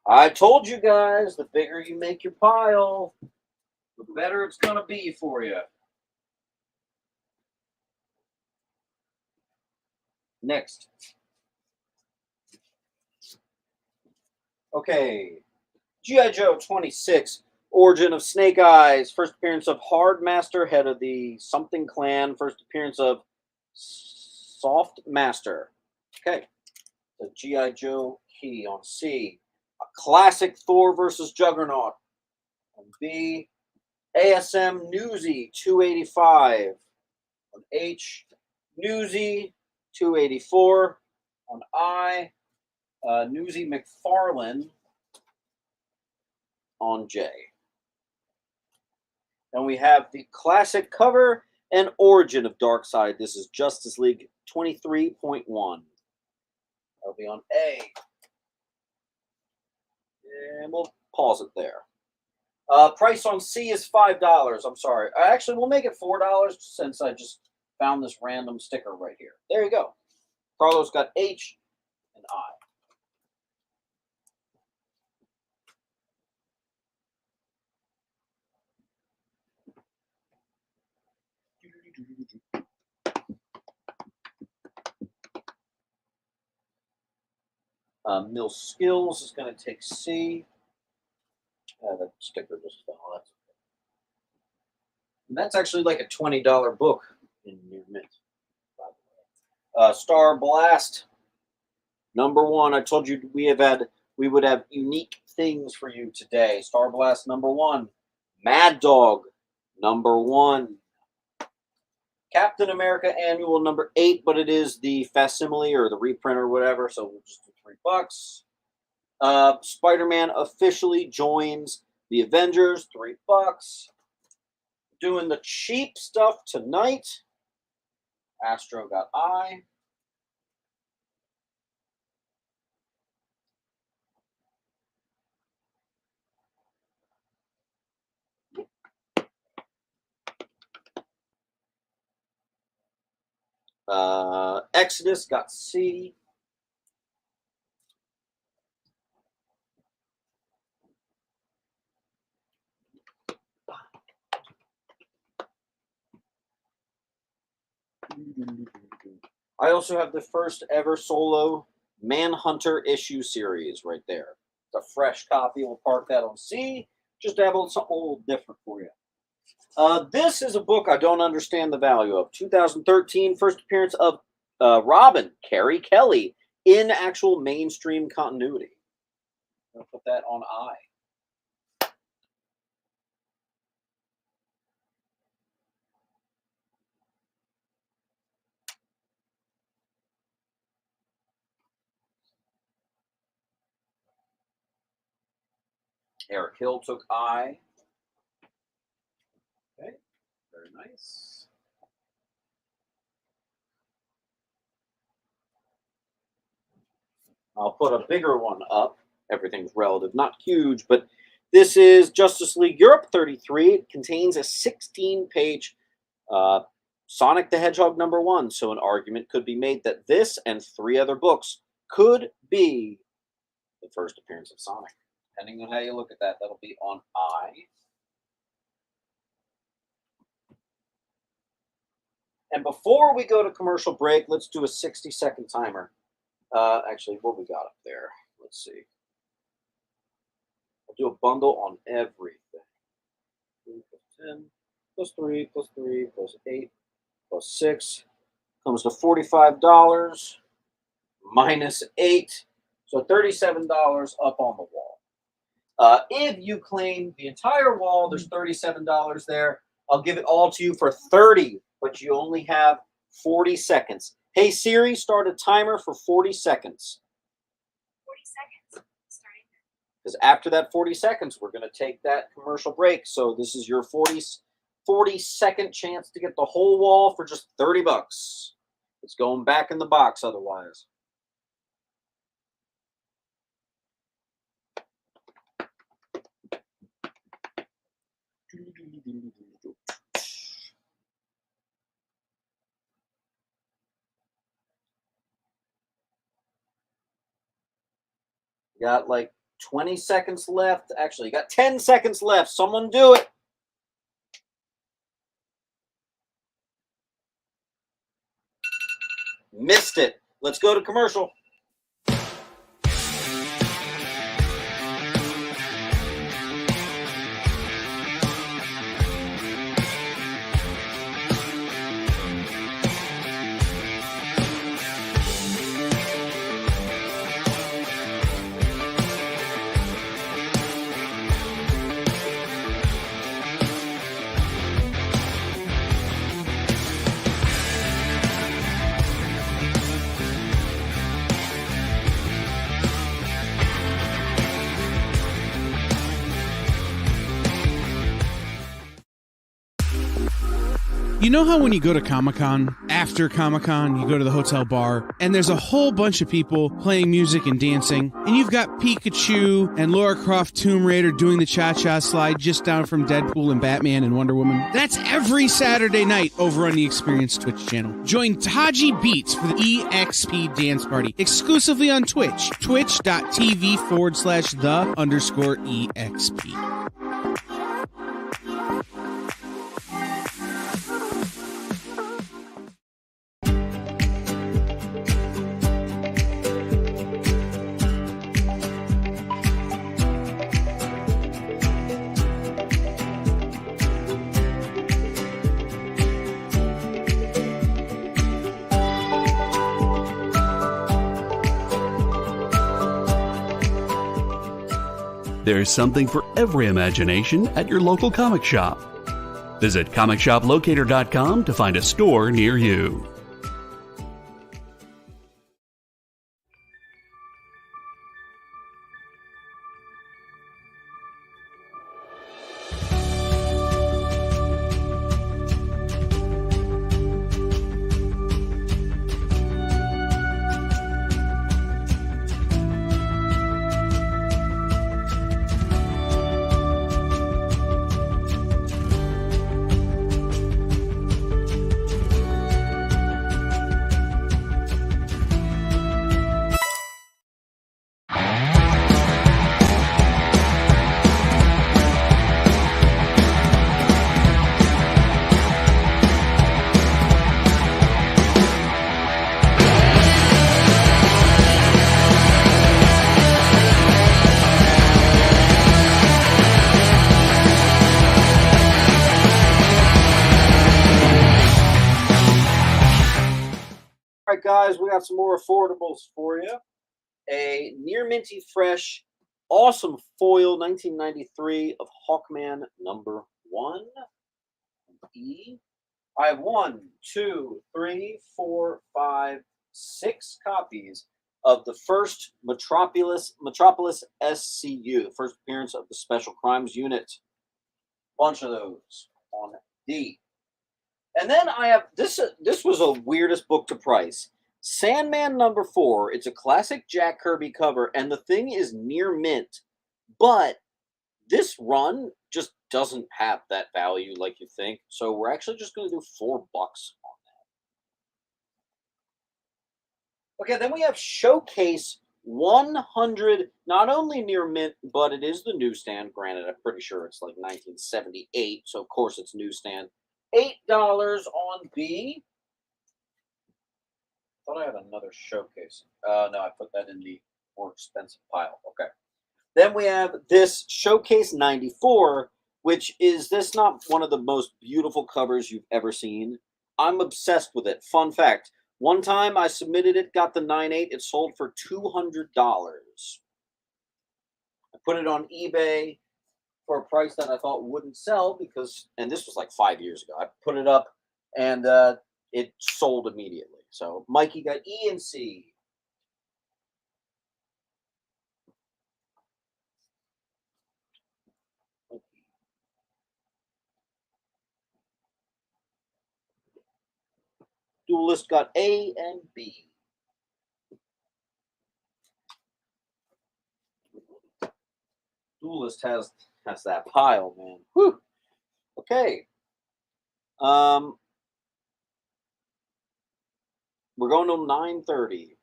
I told you guys, the bigger you make your pile, the better it's going to be for you. Next. Okay. G.I. Joe 26, Origin of Snake Eyes, first appearance of Hardmaster, head of the Something Clan, first appearance of Soft Master. Okay. The G.I. Joe key on C. A classic Thor versus Juggernaut on B. ASM Newsy 285 on H. Newsy 284 on I. Newsy McFarlane on J. And we have the classic cover and origin of Darkseid. This is Justice League 23.1. That'll be on A. And we'll pause it there. Price on C is $5. I'm sorry. Actually, we'll make it $4 since I just found this random sticker right here. There you go. Carlos got H and I. Mill Skills is going to take C. That sticker just fell. That's okay. And that's actually like a $20 book in Near Mint. Star Blast #1. I told you we would have unique things for you today. Star Blast #1. Mad Dog #1. Captain America Annual #8, but it is the facsimile or the reprint or whatever, so we'll just do $3. Spider-Man officially joins the Avengers, $3. Doing the cheap stuff tonight. Astro got I. Exodus got C. I also have the first ever solo Manhunter issue series right there. It's a fresh copy. We'll park that on C. Just to have something a little different for you. This is a book I don't understand the value of. 2013, first appearance of Robin, Carrie Kelly, in actual mainstream continuity. I'm going to put that on I. Eric Hill took I. Okay, very nice. I'll put a bigger one up. Everything's relative, not huge, but this is Justice League Europe 33. It contains a 16-page Sonic the Hedgehog #1. So an argument could be made that this and 3 other books could be the first appearance of Sonic. Depending on how you look at that, that'll be on I. And before we go to commercial break, let's do a 60-second timer. Actually, what we got up there? Let's see. I'll do a bundle on everything. 3 plus 10 plus 3 plus 3 plus 8 plus 6 comes to $45 minus 8. So $37 up on the wall. If you claim the entire wall, there's $37 there. I'll give it all to you for 30, but you only have 40 seconds. Hey Siri, start a timer for 40 seconds. 40 seconds. Starting now. Because after that 40 seconds, we're going to take that commercial break. So this is your 40-second chance to get the whole wall for just $30. It's going back in the box otherwise. Got like 20 seconds left. Actually, you got 10 seconds left. Someone do it. Missed it. Let's go to commercial. You know how when you go to Comic-Con, after Comic-Con, you go to the hotel bar, and there's a whole bunch of people playing music and dancing, and you've got Pikachu and Lara Croft Tomb Raider doing the cha-cha slide just down from Deadpool and Batman and Wonder Woman? That's every Saturday night over on the Experience Twitch channel. Join Taji Beats for the EXP Dance Party, exclusively on Twitch, twitch.tv/the_EXP. There's something for every imagination at your local comic shop. Visit comicshoplocator.com to find a store near you. All right, guys, we got some more affordables for you. A near minty fresh, awesome foil 1993 of Hawkman number 1. E. I have 1, 2, 3, 4, 5, 6 copies of the first Metropolis SCU, the first appearance of the Special Crimes Unit. Bunch of those on D. And then I have this. This was a weirdest book to price. Sandman number 4. It's a classic Jack Kirby cover, and the thing is near mint. But this run just doesn't have that value like you think. So we're actually just going to do $4 on that. Okay, then we have Showcase 100. Not only near mint, but it is the newsstand. Granted, I'm pretty sure it's like 1978, so of course it's newsstand. $8 on B. Thought I had another Showcase. No, I put that in the more expensive pile. Okay. Then we have this Showcase 94, which is this not one of the most beautiful covers you've ever seen? I'm obsessed with it. Fun fact. One time I submitted it, got the 9.8. It sold for $200. I put it on eBay for a price that I thought wouldn't sell because, and this was like 5 years ago. I put it up and it sold immediately. So Mikey got E and C. Duelist got A and B. Duelist has that pile, man. Whew. Okay. We're going till 9:30.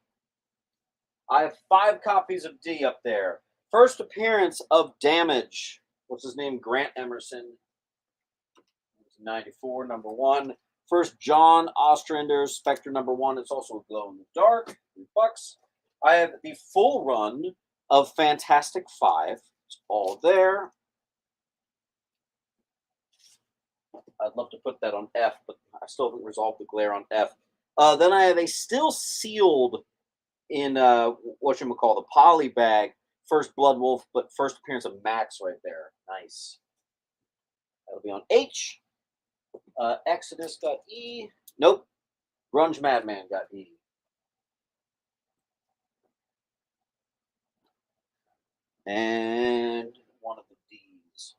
I have 5 copies of D up there. First appearance of Damage. What's his name? Grant Emerson. 94, number 1. First John Ostrander, Spectre number 1. It's also a glow in the dark. $3. I have the full run of Fantastic 5. It's all there. I'd love to put that on F, but I still haven't resolved the glare on F. Then I have a still sealed in whatchamacall, the poly bag, first Blood Wolf, but first appearance of Max right there. Nice. That'll be on H. Exodus got E. Nope. Grunge Madman got E. And one of the D's.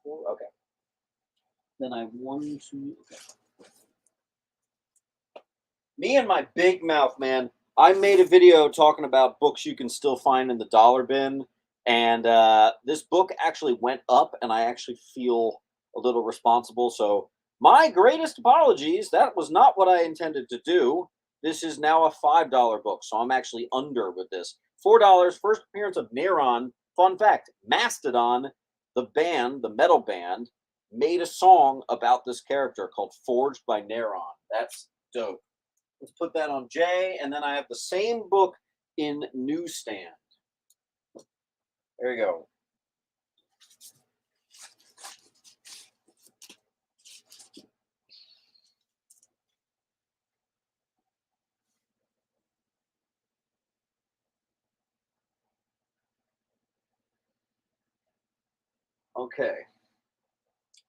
Okay. Then I have 1, 2. Okay. Me and my big mouth, man. I made a video talking about books you can still find in the dollar bin, and this book actually went up, and I actually feel a little responsible. So my greatest apologies. That was not what I intended to do. This is now a $5 book, so I'm actually under with this. $4. First appearance of Neron. Fun fact: Mastodon, the band, the metal band, made a song about this character called "Forged by Neron." That's dope. Let's put that on J, and then I have the same book in newsstand. There you go. Okay.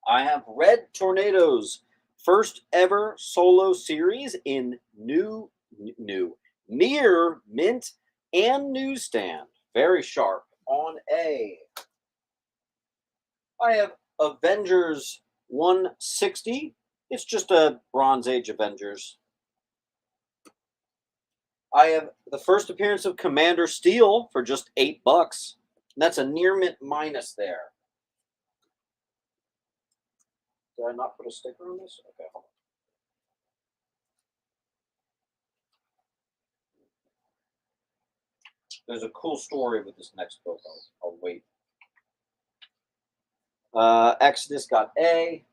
I have Red Tornadoes. First ever solo series in near mint and newsstand. Very sharp. On A. I have Avengers 160. It's just a Bronze Age Avengers. I have the first appearance of Commander Steel for just $8. That's a near mint minus there. Did I not put a sticker on this? Okay, hold on. There's a cool story with this next book. I'll wait. Exodus got A.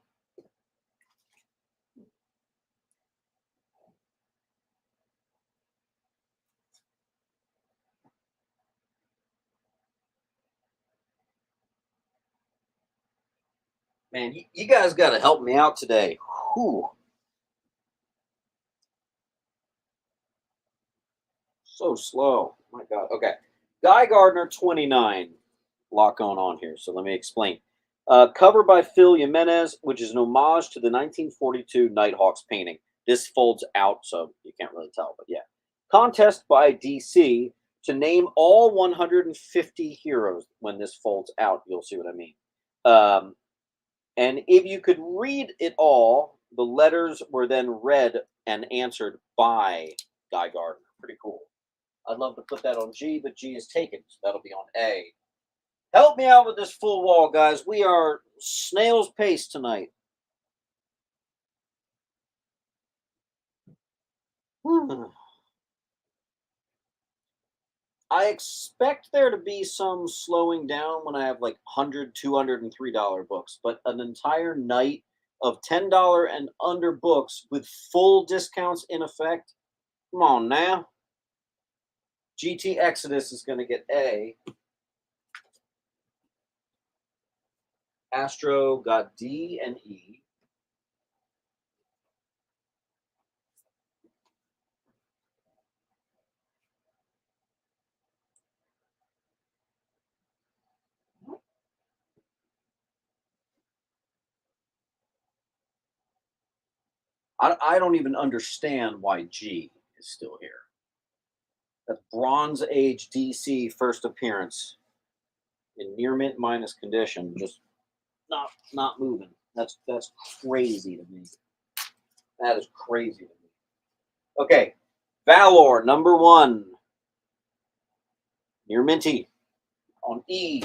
Man, you guys got to help me out today. Whew. So slow. My God. Okay. Guy Gardner, 29. A lot going on here, so let me explain. Cover by Phil Jimenez, which is an homage to the 1942 Nighthawks painting. This folds out, so you can't really tell, but yeah. Contest by DC to name all 150 heroes. When this folds out, you'll see what I mean. And if you could read it all, the letters were then read and answered by Guy Gardner. Pretty cool. I'd love to put that on G, but G is taken, so that'll be on A. Help me out with this full wall, guys. We are snail's pace tonight. I expect there to be some slowing down when I have like $100, $200, and $3 books, but an entire night of $10 and under books with full discounts in effect? Come on now. GT Exodus is going to get A. Astro got D and E. I don't even understand why G is still here. That's Bronze Age DC first appearance in near mint minus condition. Just not moving. That's crazy to me. That is crazy to me. Okay, Valor number 1. Near minty on E.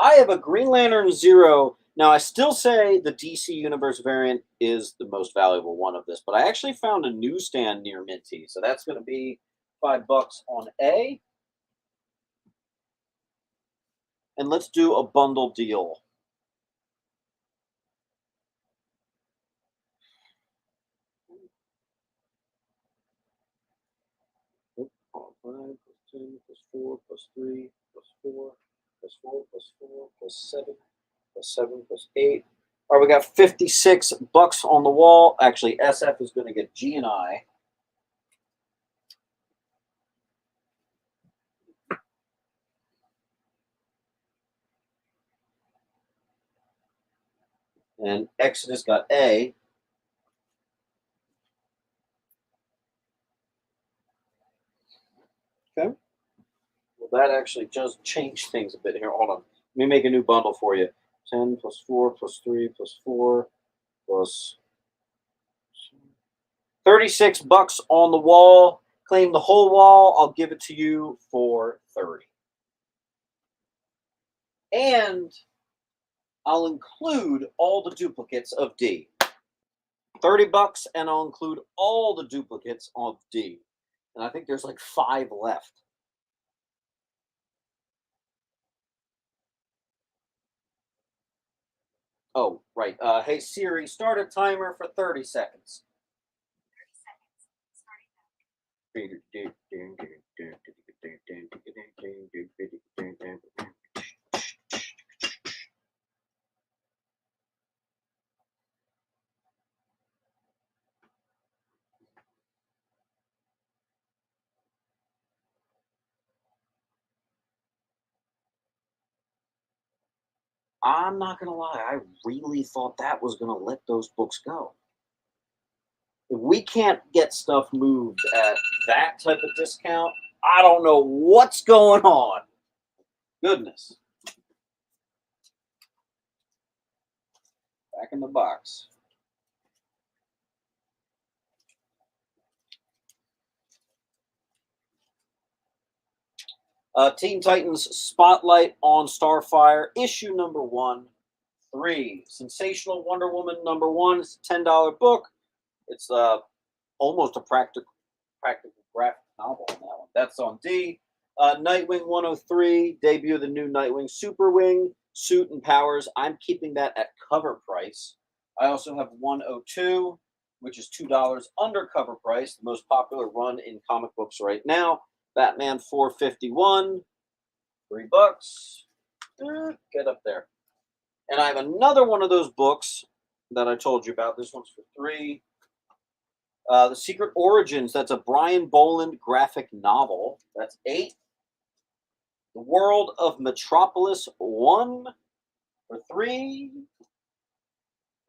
I have a Green Lantern Zero. Now, I still say the DC Universe variant is the most valuable one of this, but I actually found a newsstand near minty, so that's going to be $5 on A. And let's do a bundle deal. Five plus 10 plus 4 plus 3 plus 4 plus 4 plus 4 plus 7 plus 7 plus 8. All right, we got $56 on the wall. Actually, SF is going to get G and I. And Exodus got A. Okay. Well, that actually does change things a bit here. Hold on. Let me make a new bundle for you. 10 plus 4 plus 3 plus 4 plus $36 on the wall. Claim the whole wall. I'll give it to you for 30. And I'll include all the duplicates of D. $30, and I'll include all the duplicates of D. And I think there's like 5 left. Oh, right. Hey, Siri, start a timer for 30 seconds. 30 seconds. Starting now. I'm not going to lie. I really thought that was going to let those books go. If we can't get stuff moved at that type of discount, I don't know what's going on. Goodness. Back in the box. Teen Titans Spotlight on Starfire, issue number 1, 3. Sensational Wonder Woman number 1. It's a $10 book. It's almost a practical graphic novel on that one. That's on D. Nightwing 103, debut of the new Nightwing Super Wing, suit and powers. I'm keeping that at cover price. I also have 102, which is $2 under cover price, the most popular run in comic books right now. Batman 451, $3. Get up there. And I have another one of those books that I told you about. This one's for $3. The Secret Origins, that's a Brian Boland graphic novel. That's $8. The World of Metropolis 1 for $3.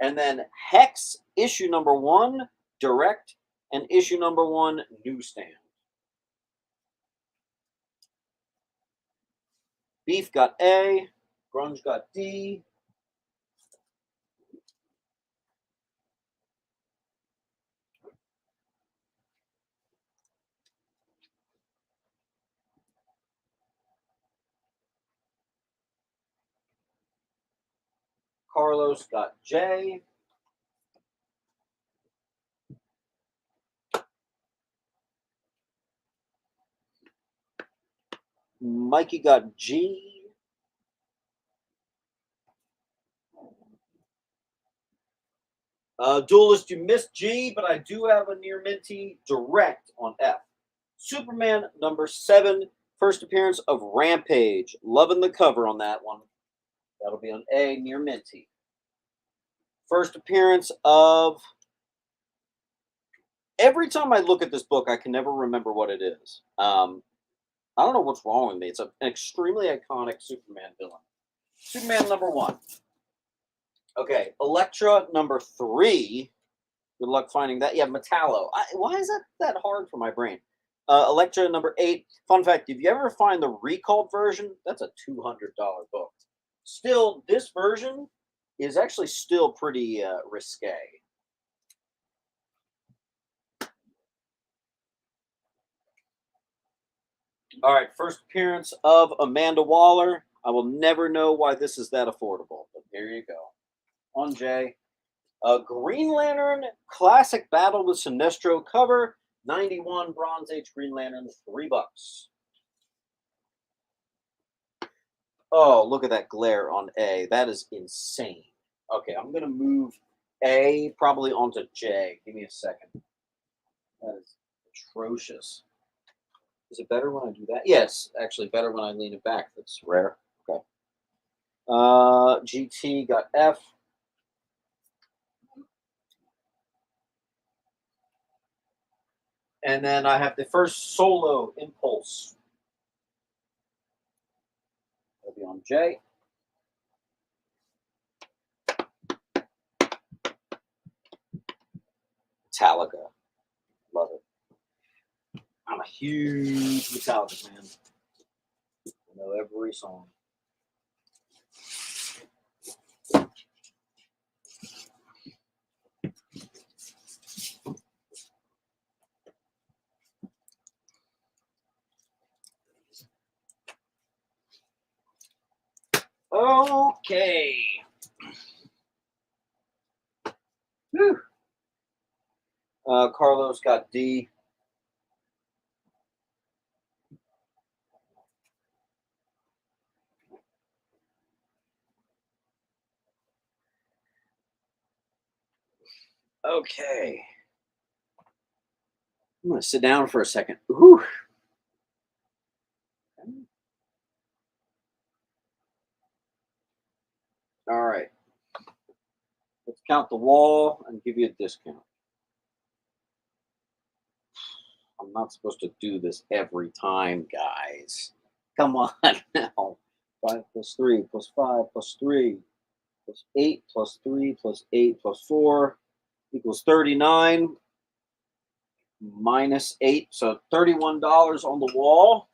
And then Hex, issue number 1, direct, and issue number 1, newsstand. Beef got A, Grunge got D. Carlos got J. Mikey got G. Duelist, you missed G, but I do have a near minty direct on F. Superman number 7, first appearance of Rampage. Loving the cover on that one. That'll be on A, near Minty. First appearance of... Every time I look at this book, I can never remember what it is. I don't know what's wrong with me. It's an extremely iconic Superman villain. Superman number 1. Okay, Elektra number 3. Good luck finding that. Yeah, Metallo. Why is that hard for my brain? Elektra number 8. Fun fact, if you ever find the recalled version, that's a $200 book. Still, this version is actually still pretty risque. All right, first appearance of Amanda Waller. I will never know why this is that affordable, but there you go. On J. Green Lantern Classic Battle with Sinestro cover. 91 Bronze Age Green Lantern, $3. Oh, look at that glare on A. That is insane. Okay, I'm going to move A probably onto J. Give me a second. That is atrocious. Is it better when I do that? Yes, actually better when I lean it back. That's rare. Okay. GT got F. And then I have the first solo Impulse. That'll be on J. Metallica. Love it. I'm a huge Metallica fan. I know every song. Okay. Whew. Carlos got D. Okay. I'm going to sit down for a second. Whew. All right. Let's count the wall and give you a discount. I'm not supposed to do this every time, guys. Come on now. 5 plus 3 plus 5 plus 3 plus 8 plus 3 plus 8 plus 4 equals 39 minus 8. So $31 on the wall.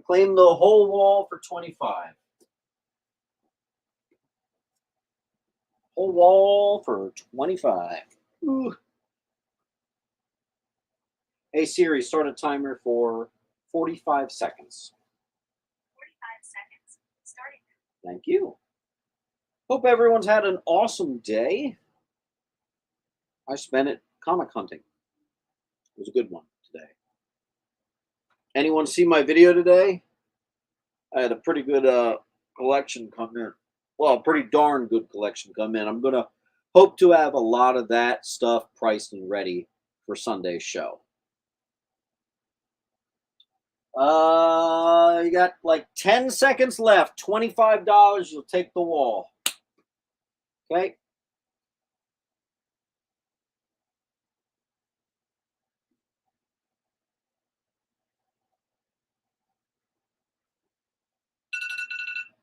Claim the whole wall for 25. Whole wall for 25. Ooh. Hey Siri, start a timer for 45 seconds. 45 seconds. Starting. Thank you. Hope everyone's had an awesome day. I spent it comic hunting. It was a good one today. Anyone see my video today? I had a pretty good collection come in. Well, a pretty darn good collection come in. I'm going to hope to have a lot of that stuff priced and ready for Sunday's show. You got like 10 seconds left. $25. You'll take the wall. Okay.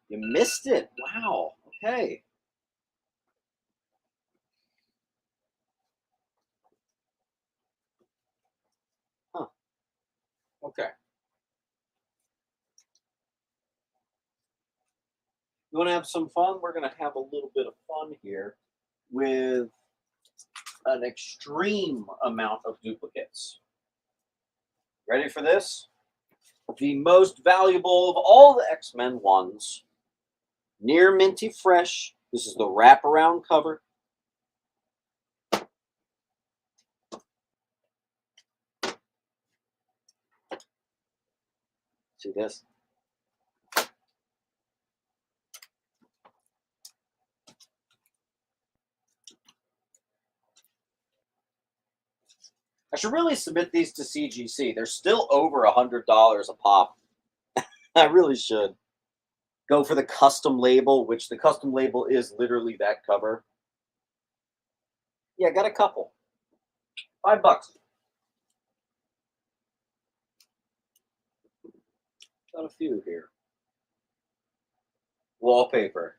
You missed it. Wow. Okay. Huh. Okay. You want to have some fun? We're going to have a little bit of fun here with an extreme amount of duplicates. Ready for this? The most valuable of all the X-Men ones. Near Minty Fresh. This is the wraparound cover. See this? I should really submit these to CGC. They're still over $100 a pop. I really should. Go for the custom label, which the custom label is literally that cover. Yeah, got a couple. $5. Got a few here. Wallpaper.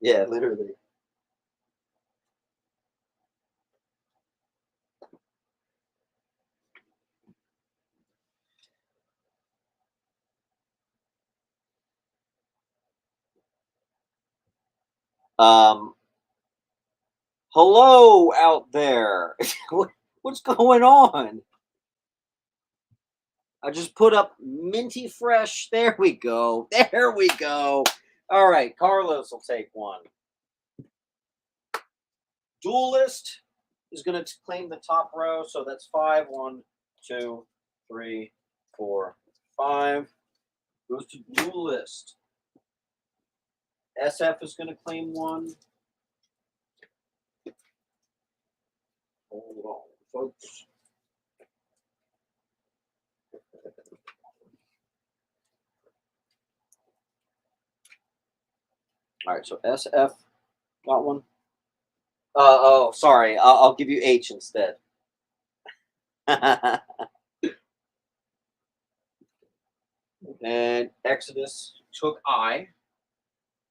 Yeah, literally. Hello out there. What's going on? I just put up minty fresh. There we go. There we go. All right, Carlos will take one. Duelist is going to claim the top row, so that's 5. 1, 2, 3, 4, 5. Goes to Duelist. SF is going to claim one. Hold on, folks. All right, so SF got one. Oh, sorry. I'll give you H instead. And Exodus took I.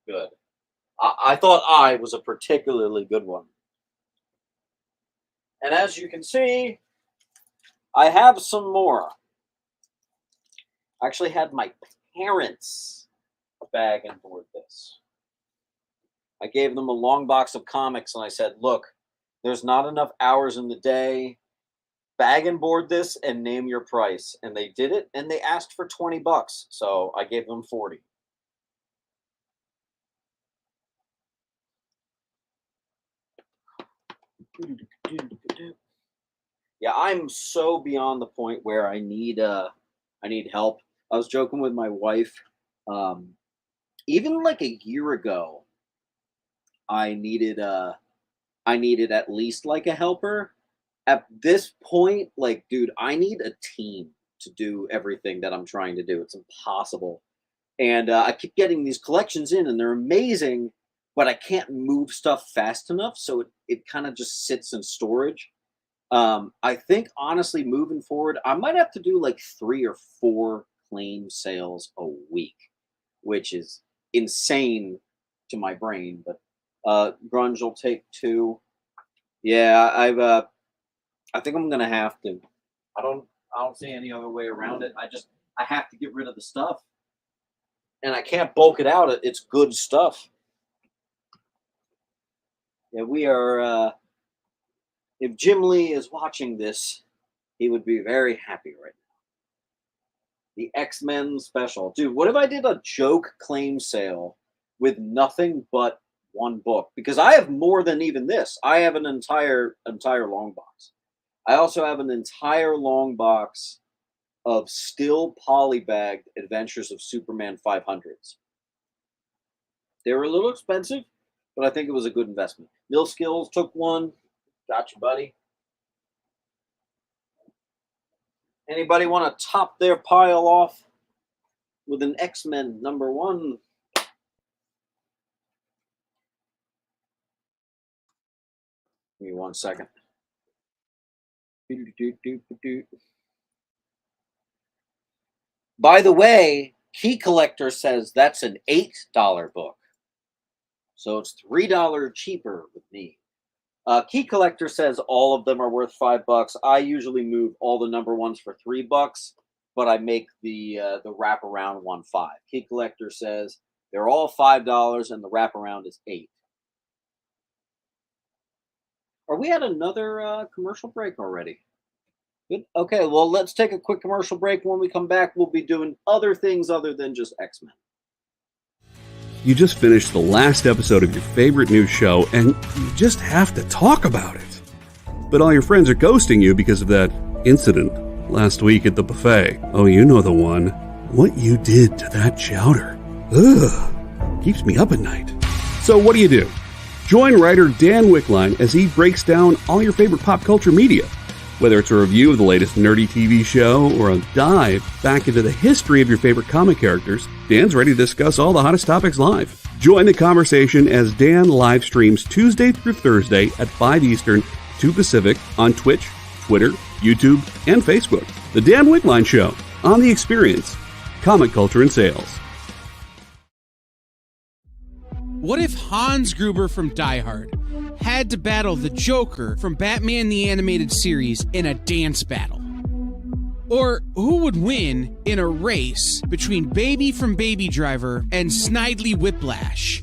Good. I thought I was a particularly good one. And as you can see, I have some more. I actually had my parents bag and board this. I gave them a long box of comics and I said, look, there's not enough hours in the day. Bag and board this and name your price. And they did it and they asked for $20. So I gave them 40. Yeah, I'm so beyond the point where I need help. I was joking with my wife. Even like a year ago, I needed at least like a helper. At this point, like, dude, I need a team to do everything that I'm trying to do. It's impossible. And I keep getting these collections in and they're amazing, but I can't move stuff fast enough. So it kind of just sits in storage. I think honestly, moving forward, I might have to do like 3 or 4 claim sales a week, which is insane to my brain. But Grunge will take 2. Yeah, I think I'm gonna have to. I don't see any other way around it. I have to get rid of the stuff, and I can't bulk it out. It's good stuff. Yeah, we are. If Jim Lee is watching this, he would be very happy right now. The X-Men special. Dude, what if I did a joke claim sale with nothing but 1 book? Because I have more than even this. I have an entire long box. I also have an entire long box of still polybagged Adventures of Superman 500s. They were a little expensive, but I think it was a good investment. Mill Skills took 1. Got you, buddy. Anybody want to top their pile off with an X-Men #1? Give me 1 second. By the way, Key Collector says that's an $8 book. So it's $3 cheaper with me. Key Collector says all of them are worth $5. I usually move all the #1s for $3, but I make the wraparound one $5. Key Collector says they're all $5 and the wraparound is $8. Are we at another commercial break already? Good. Okay, well, let's take a quick commercial break. When we come back, we'll be doing other things other than just X-Men. You just finished the last episode of your favorite news show, and you just have to talk about it. But all your friends are ghosting you because of that incident last week at the buffet. Oh, you know the one. What you did to that chowder. Ugh. Keeps me up at night. So what do? Join writer Dan Wickline as he breaks down all your favorite pop culture media. Whether it's a review of the latest nerdy TV show or a dive back into the history of your favorite comic characters, Dan's ready to discuss all the hottest topics live. Join the conversation as Dan live streams Tuesday through Thursday at 5 Eastern, 2 Pacific on Twitch, Twitter, YouTube, and Facebook. The Dan Wickline Show on The Experience, Comic Culture and Sales. What if Hans Gruber from Die Hard had to battle the Joker from Batman the Animated Series in a dance battle? Or who would win in a race between Baby from Baby Driver and Snidely Whiplash?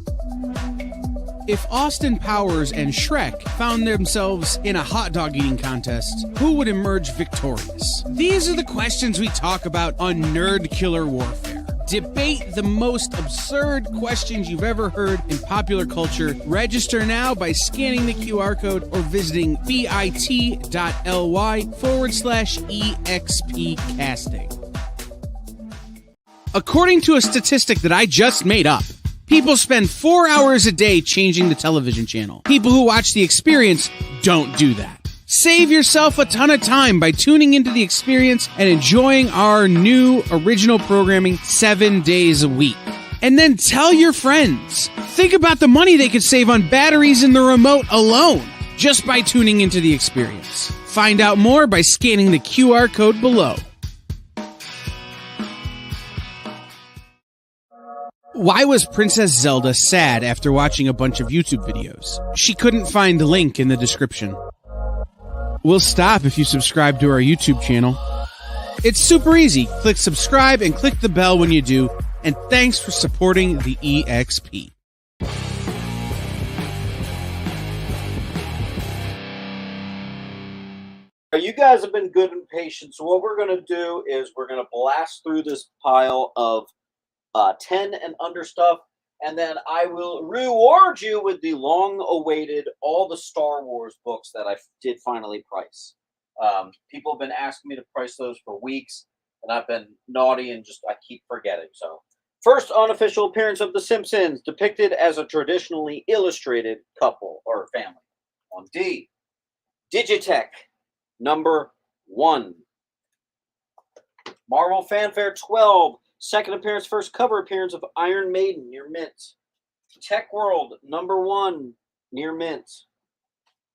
If Austin Powers and Shrek found themselves in a hot dog eating contest, who would emerge victorious? These are the questions we talk about on Nerd Killer Warfare. Debate the most absurd questions you've ever heard in popular culture. Register now by scanning the QR code or visiting bit.ly/EXP casting. According to a statistic that I just made up, people spend 4 hours a day changing the television channel. People who watch The Experience don't do that. Save yourself a ton of time by tuning into The Experience and enjoying our new original programming 7 days a week. And then tell your friends. Think about the money they could save on batteries in the remote alone just by tuning into The Experience. Find out more by scanning the QR code below. Why was Princess Zelda sad after watching a bunch of YouTube videos? She couldn't find the link in the description. We'll stop if you subscribe to our YouTube channel. It's super easy. Click subscribe and click the bell when you do. And thanks for supporting the EXP. You guys have been good and patient, so what we're going to do is we're going to blast through this pile of 10 and under stuff, and then I will reward you with the long-awaited all the Star Wars books that I did finally price. People have been asking me to price those for weeks, and I've been naughty and I keep forgetting. So, first unofficial appearance of The Simpsons, depicted as a traditionally illustrated couple or family. On D, Digitech, number 1. Marvel Fanfare 12, second appearance, first cover appearance of Iron Maiden, near mint. Tech World, number 1, near mint.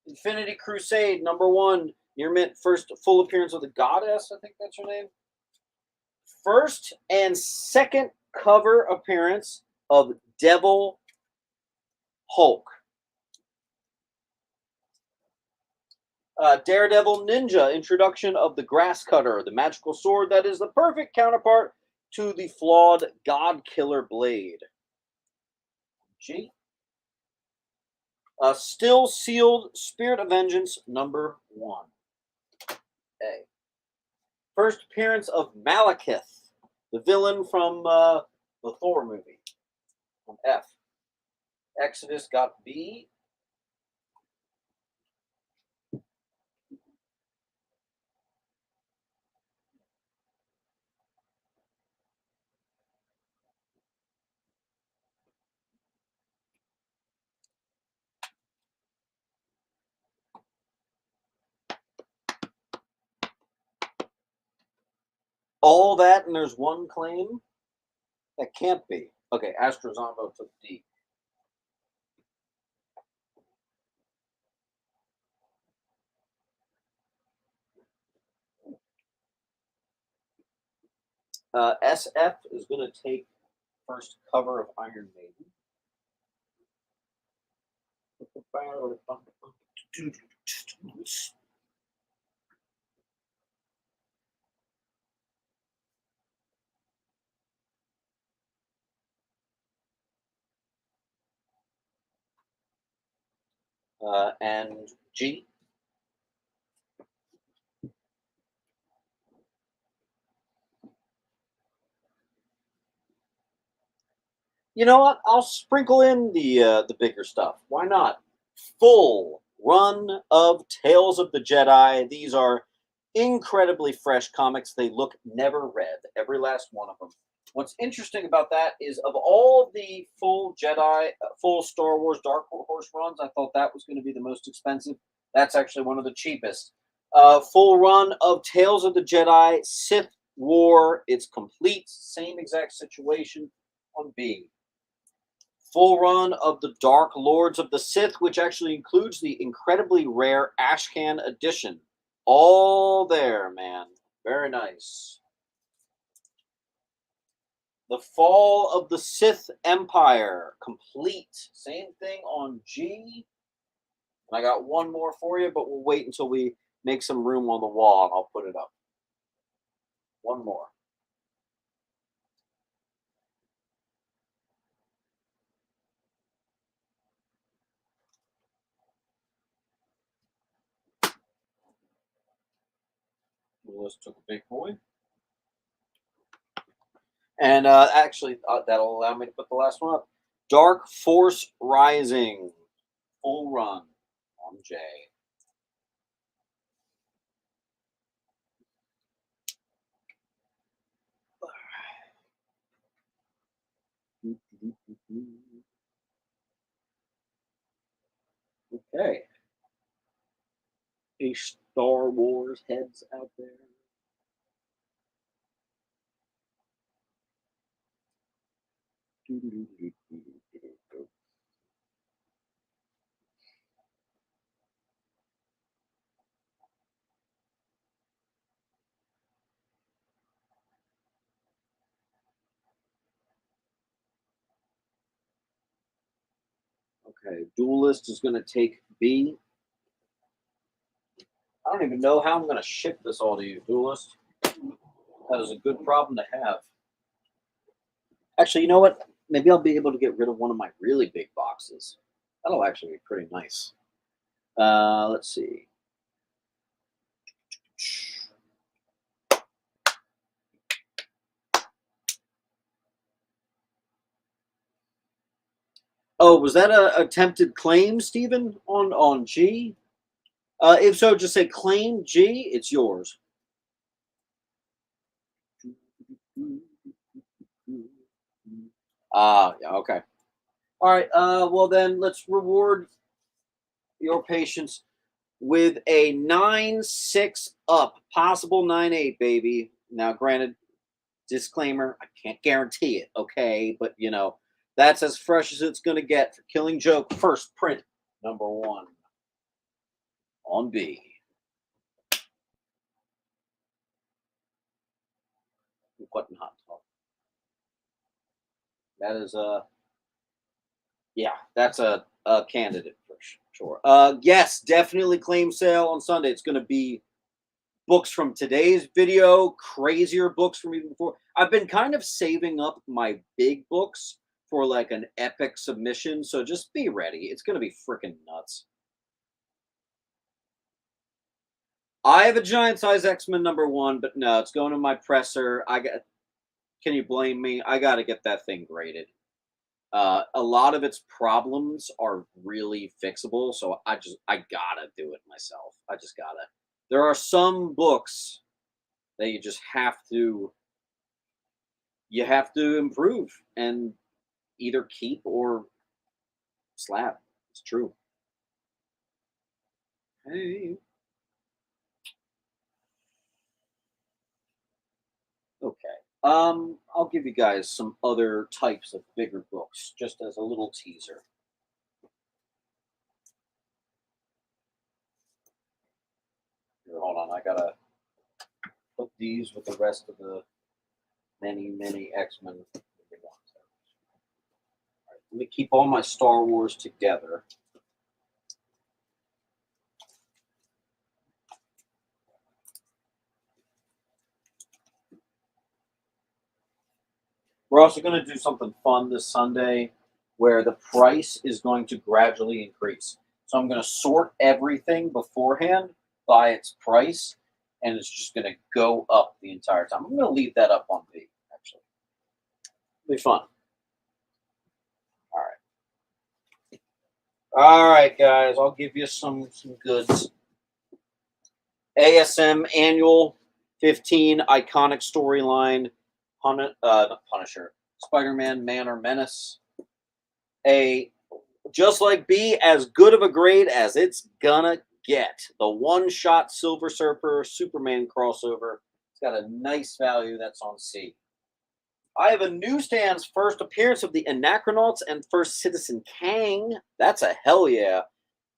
Infinity Crusade, number 1, near mint. First full appearance of the Goddess, I think that's her name. First and second cover appearance of Devil Hulk. Daredevil Ninja, introduction of the Grass Cutter, the magical sword that is the perfect counterpart to the flawed God Killer blade. G. Still Sealed Spirit of Vengeance, number 1. A. First appearance of Malekith, the villain from the Thor movie. On F. Exodus got B. All that, and there's one claim? That can't be. Okay, Astrozombo took D. SF is going to take first cover of Iron Maiden. And G. You know what? I'll sprinkle in the bigger stuff. Why not? Full run of Tales of the Jedi. These are incredibly fresh comics. They look never read, every last one of them. What's interesting about that is of all the full Jedi, full Star Wars Dark Horse runs, I thought that was going to be the most expensive. That's actually one of the cheapest. Full run of Tales of the Jedi Sith War. It's complete. Same exact situation on B. Full run of the Dark Lords of the Sith, which actually includes the incredibly rare Ashcan edition. All there, man. Very nice. The Fall of the Sith Empire. Complete. Same thing on G. And I got one more for you, but we'll wait until we make some room on the wall and I'll put it up. One more. Lewis took a big boy. And actually, that'll allow me to put the last one up. Dark Force Rising. Full run on J. Okay. Any Star Wars heads out there? Okay, Duelist is going to take B. I don't even know how I'm going to ship this all to you, Duelist. That is a good problem to have. Actually, you know what? Maybe I'll be able to get rid of one of my really big boxes. That'll actually be pretty nice. Let's see. Oh, was that a attempted claim, Stephen, on G? If so, just say claim G. It's yours. Yeah, okay. All right. Well, then let's reward your patience with a 9-6 up, possible 9-8, baby. Now, granted, disclaimer: I can't guarantee it. Okay, but you know that's as fresh as it's going to get for Killing Joke first print #1 on B. What in hot talk? That is yeah, that's a candidate for sure. Yes, definitely claim sale on Sunday. It's going to be books from today's video, crazier books from even before. I've been kind of saving up my big books for like an epic submission, so just be ready. It's going to be freaking nuts. I have a giant size X-Men #1, but no, it's going to my presser. Can you blame me? I got to get that thing graded. A lot of its problems are really fixable, so I gotta do it myself. I just gotta. There are some books that you just have to improve and either keep or slap. It's true. Hey. Okay. I'll give you guys some other types of bigger books, just as a little teaser. Here, hold on. I gotta put these with the rest of the many X-Men. All right, let me keep all my Star Wars together. We're also going to do something fun this Sunday where the price is going to gradually increase. So I'm going to sort everything beforehand by its price, and it's just going to go up the entire time. I'm going to leave that up on B, actually. It'll be fun. All right. All right, guys. I'll give you some goods. ASM Annual 15 Iconic Storyline. Punisher, Spider-Man, Man or Menace. Just like B, as good of a grade as it's gonna get. The one-shot Silver Surfer Superman crossover. It's got a nice value. That's on C. I have a newsstand's first appearance of the Anachronauts and first Citizen Kang. That's a hell yeah.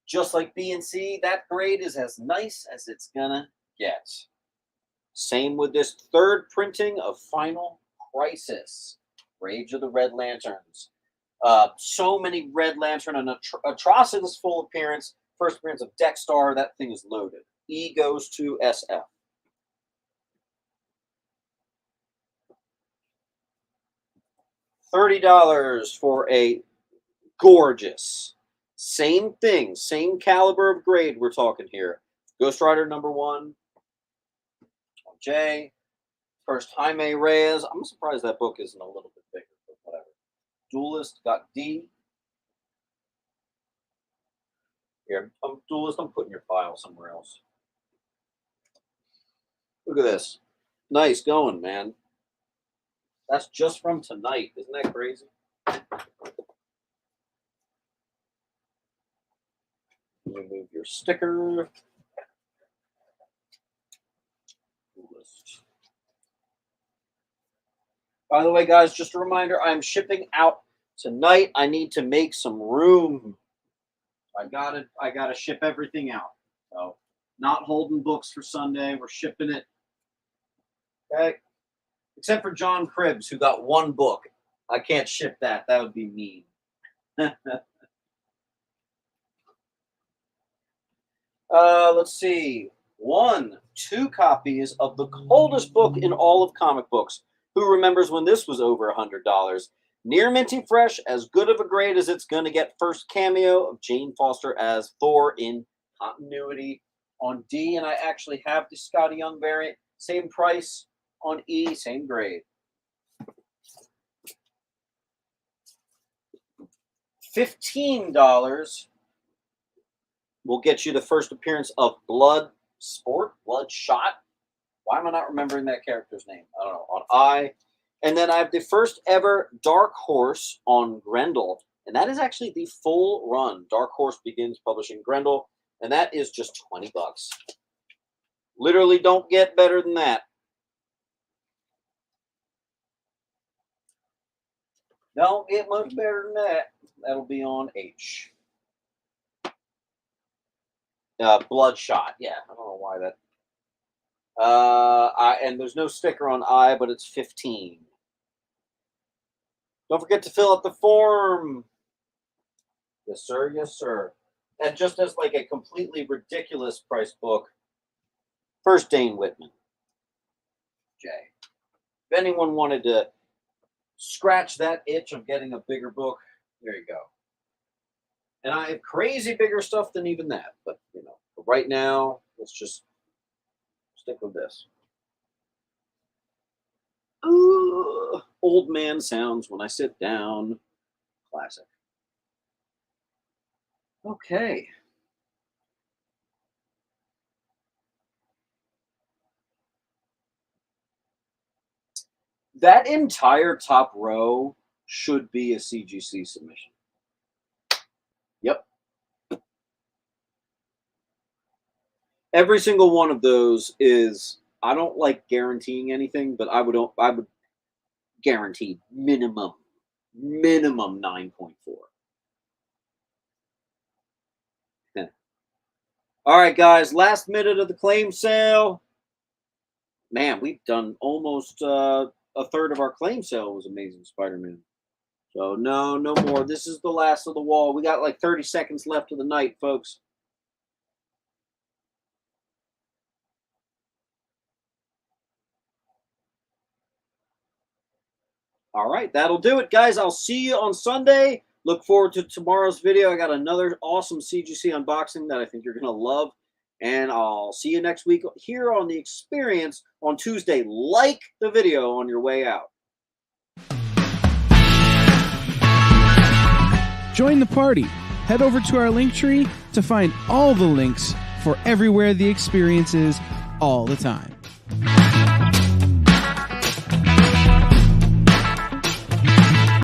Just like B and C, that grade is as nice as it's gonna get. Same with this third printing of Final Crisis, Rage of the Red Lanterns. So many Red Lantern and Atrocitus full appearance. First appearance of Dexstar. That thing is loaded. E goes to SF. $30 for a gorgeous, same thing, same caliber of grade we're talking here. Ghost Rider #1 on J. First Jaime Reyes. I'm surprised that book isn't a little bit bigger, but whatever. Duelist got D. Here, Duelist, I'm putting your file somewhere else. Look at this. Nice going, man. That's just from tonight. Isn't that crazy? Remove your sticker. List. By the way, guys, just a reminder, I'm shipping out tonight. I need to make some room. I gotta ship everything out. So, not holding books for Sunday. We're shipping it. Okay. Except for John Cribbs, who got one book. I can't ship that. That would be mean. Let's see. 2 copies of the coldest book in all of comic books. Who remembers when this was over $100? Near minting fresh, as good of a grade as it's going to get. First cameo of Jane Foster as Thor in continuity on D. And I actually have the Scotty Young variant. Same price. On E, same grade. $15 will get you the first appearance of Bloodshot. Why am I not remembering that character's name? I don't know. On I. And then I have the first ever Dark Horse on Grendel. And that is actually the full run. Dark Horse begins publishing Grendel. And that is just $20. Literally don't get better than that. Don't get much better than that. That'll be on H. Bloodshot. Yeah, I don't know why that. And there's no sticker on I, but it's 15. Don't forget to fill out the form. Yes, sir. Yes, sir. And just as like a completely ridiculous price book, first Dane Whitman. J. If anyone wanted to scratch that itch of getting a bigger book, there you go. And I have crazy bigger stuff than even that. But, you know, for right now, let's just stick with this. Old man sounds when I sit down. Classic. Okay. That entire top row should be a CGC submission. Yep. Every single one of those is, I don't like guaranteeing anything, but I would guarantee minimum 9.4. All right, guys, last minute of the claim sale. Man, we've done almost a third of our claim sale was Amazing Spider-Man. So no more. This is the last of the wall. We got like 30 seconds left of the night, folks. All right, that'll do it, guys. I'll see you on Sunday. Look forward to tomorrow's video. I got another awesome CGC unboxing that I think you're going to love. And I'll see you next week here on The Experience on Tuesday. Like the video on your way out. Join the party. Head over to our Linktree to find all the links for everywhere The Experience is all the time.